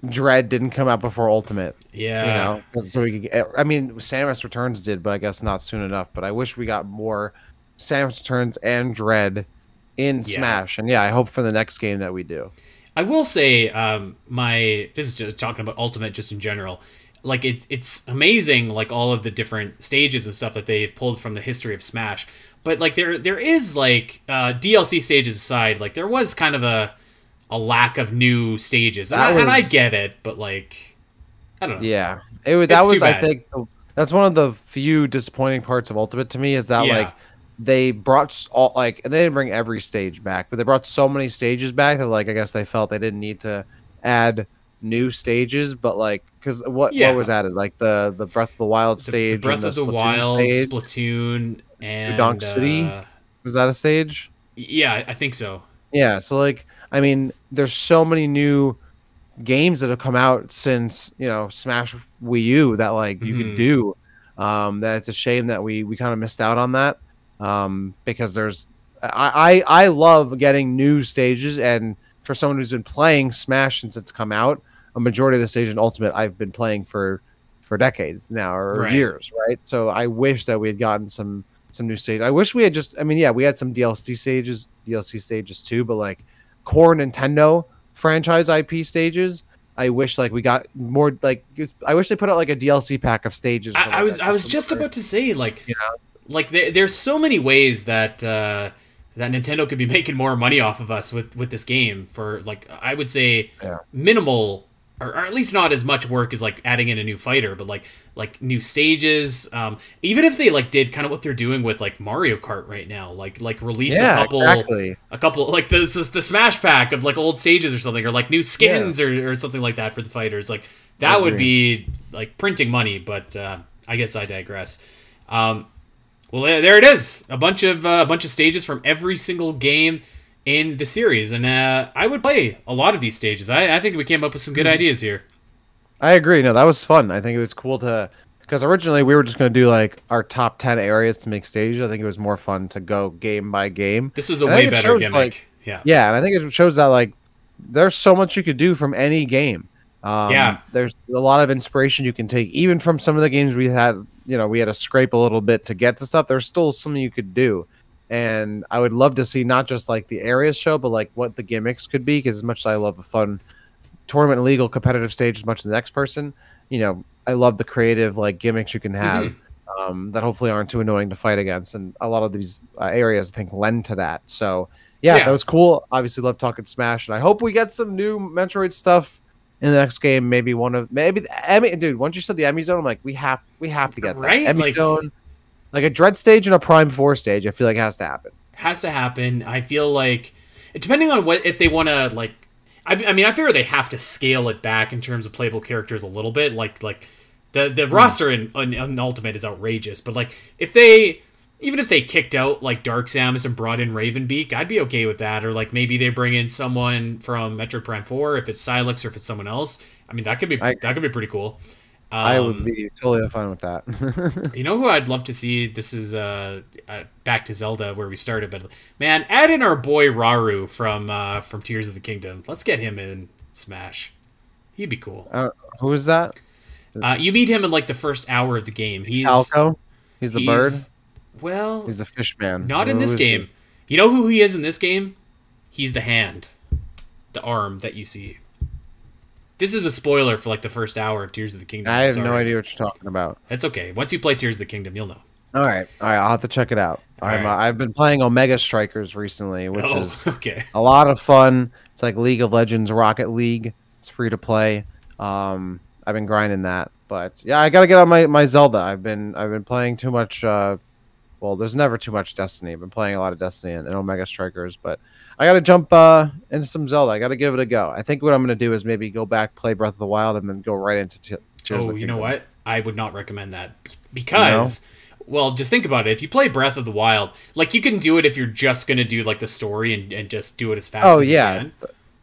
S2: Dread didn't come out before Ultimate.
S1: Yeah.
S2: So we could get, I mean, Samus Returns did, but I guess not soon enough. But I wish we got more Samus Returns and Dread in
S1: Yeah.
S2: Smash. And yeah, I hope for the next game that we do.
S1: I will say, this is just talking about Ultimate just in general. Like it's amazing, like all of the different stages and stuff that they've pulled from the history of Smash. But like there is like DLC stages aside, like there was kind of a lack of new stages, and I get it, but like I don't know.
S2: Yeah,
S1: It's
S2: that was
S1: too
S2: I
S1: bad.
S2: think that's one of the few disappointing parts of Ultimate to me is that
S1: Yeah.
S2: like they brought all like and they didn't bring every stage back, but they brought so many stages back that like I guess they felt they didn't need to add new stages, but like because what
S1: Yeah.
S2: was added like the Breath of the Wild
S1: The
S2: stage,
S1: Breath
S2: and the
S1: of the
S2: Splatoon
S1: Wild,
S2: stage,
S1: Splatoon, and
S2: Donk City, was that a stage?
S1: yeah, I think so.
S2: Yeah, so like I mean, there's so many new games that have come out since Smash Wii U that like you could do. That it's a shame that we kind of missed out on that. Because there's I love getting new stages, and for someone who's been playing Smash since it's come out, a majority of the stage in Ultimate I've been playing for decades now or
S1: Right.
S2: years, right? So I wish that we had gotten some new stages. I wish we had just I mean, yeah, we had some DLC stages too, but like core Nintendo franchise IP stages. I wish like we got more like I wish they put out like a DLC pack of stages.
S1: I was just about to say like
S2: you know
S1: like there's so many ways that that Nintendo could be making more money off of us with this game for like I would say
S2: Yeah.
S1: minimal or at least not as much work as like adding in a new fighter, but like new stages. Even if they like did kind of what they're doing with like Mario Kart right now, like release
S2: exactly.
S1: a couple like this is the Smash pack of like old stages or something, or like new skins or something like that for the fighters. Like that would be like printing money, but I guess I digress. Well, there it is, a bunch of stages from every single game in the series, and I would play a lot of these stages. I think we came up with some good ideas here.
S2: I agree. No, that was fun. I think it was cool to because originally we were just going to do like our top 10 areas to make stages. I think it was more fun to go game by game.
S1: This is a
S2: And I
S1: way
S2: think it
S1: better
S2: shows,
S1: gimmick.
S2: like,
S1: Yeah.
S2: and I think it shows that like there's so much you could do from any game. There's a lot of inspiration you can take, even from some of the games we had. We had to scrape a little bit to get to stuff. There's still something you could do, and I would love to see not just like the areas show, but like what the gimmicks could be. Because as much as I love a fun tournament legal competitive stage, as much as the next person, I love the creative like gimmicks you can have. That hopefully aren't too annoying to fight against, and a lot of these areas I think lend to that. So yeah, that was cool. Obviously, love talking Smash, and I hope we get some new Metroid stuff in the next game. Maybe the Emmy, dude. Once you said the Emmy Zone, I'm like, we have to get that
S1: Right?
S2: Emmy
S1: Like-
S2: Zone, like a Dread stage and a Prime 4 stage. I feel like it has to happen.
S1: Has to happen. I feel like depending on what if they want to like. I mean, I figure they have to scale it back in terms of playable characters a little bit. Like the roster in Ultimate is outrageous, but like even if they kicked out like Dark Samus and brought in Ravenbeak, I'd be okay with that. Or like maybe they bring in someone from Metroid Prime 4, if it's Silex or if it's someone else. I mean, that could be pretty cool.
S2: I would be totally fine with that.
S1: You know who I'd love to see? This is back to Zelda where we started, but man, add in our boy Raru from Tears of the Kingdom. Let's get him in Smash. He'd be cool.
S2: Who is that?
S1: You meet him in like the first hour of the game. He's
S2: Falco. He's the bird.
S1: Well,
S2: He's the fish man.
S1: not in this game. You know who he is in this game? He's the hand, the arm that you see. This is a spoiler for like the first hour of Tears of the Kingdom.
S2: I have
S1: Sorry.
S2: no idea what you're talking about.
S1: That's okay. Once you play Tears of the Kingdom, you'll know.
S2: All right. I'll have to check it out. I've been playing Omega Strikers recently, which is
S1: okay.
S2: a lot of fun. It's like League of Legends, Rocket League. It's free to play. I've been grinding that, but yeah, I gotta get on my Zelda. I've been playing too much. Well, there's never too much Destiny. I've been playing a lot of Destiny and Omega Strikers, but I got to jump into some Zelda. I got to give it a go. I think what I'm going to do is maybe go back, play Breath of the Wild, and then go right into Tears of the Kingdom.
S1: You know what? I would not recommend that because, well, just think about it. If you play Breath of the Wild, like you can do it if you're just going to do like the story and just do it as fast as you can.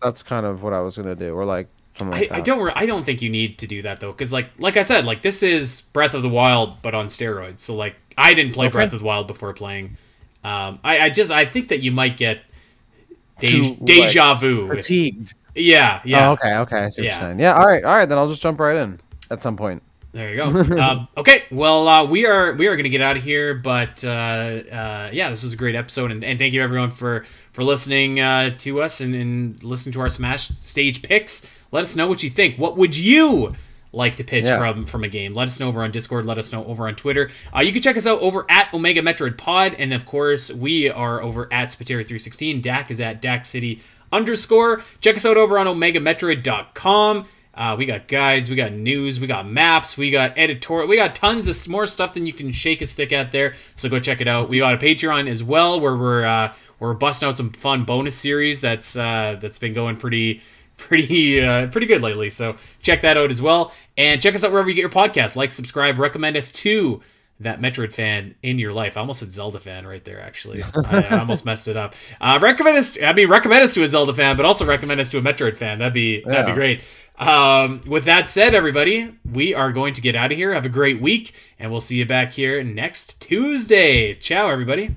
S2: That's kind of what I was going to do. Or like Something like
S1: I
S2: that.
S1: I don't think you need to do that though, because like I said, like this is Breath of the Wild but on steroids. So like I didn't play Breath of the Wild before playing. I think that you might get deja vu.
S2: Fatigued.
S1: Yeah.
S2: Oh, okay. I see what you're saying. Yeah. All right. Then I'll just jump right in at some point.
S1: There you go. Okay, well, we are going to get out of here, but yeah, this is a great episode, and thank you everyone for listening to us and listening to our Smash stage picks. Let us know what you think. What would you like to pitch from a game? Let us know over on Discord. Let us know over on Twitter. You can check us out over at Omega Metroid Pod, and of course, we are over at Spiteri316. Dak is at DakCity_. Check us out over on OmegaMetroid.com. We got guides, we got news, we got maps, we got editorial, we got tons of more stuff than you can shake a stick at there. So go check it out. We got a Patreon as well, where we're busting out some fun bonus series that's been going pretty good lately. So check that out as well, and check us out wherever you get your podcast. Like, subscribe, recommend us to that Metroid fan in your life. I almost said Zelda fan right there, actually. I almost messed it up. Recommend us to a Zelda fan, but also recommend us to a Metroid fan. That'd be great. With that said, everybody, we are going to get out of here. Have a great week, and we'll see you back here next Tuesday. Ciao, everybody.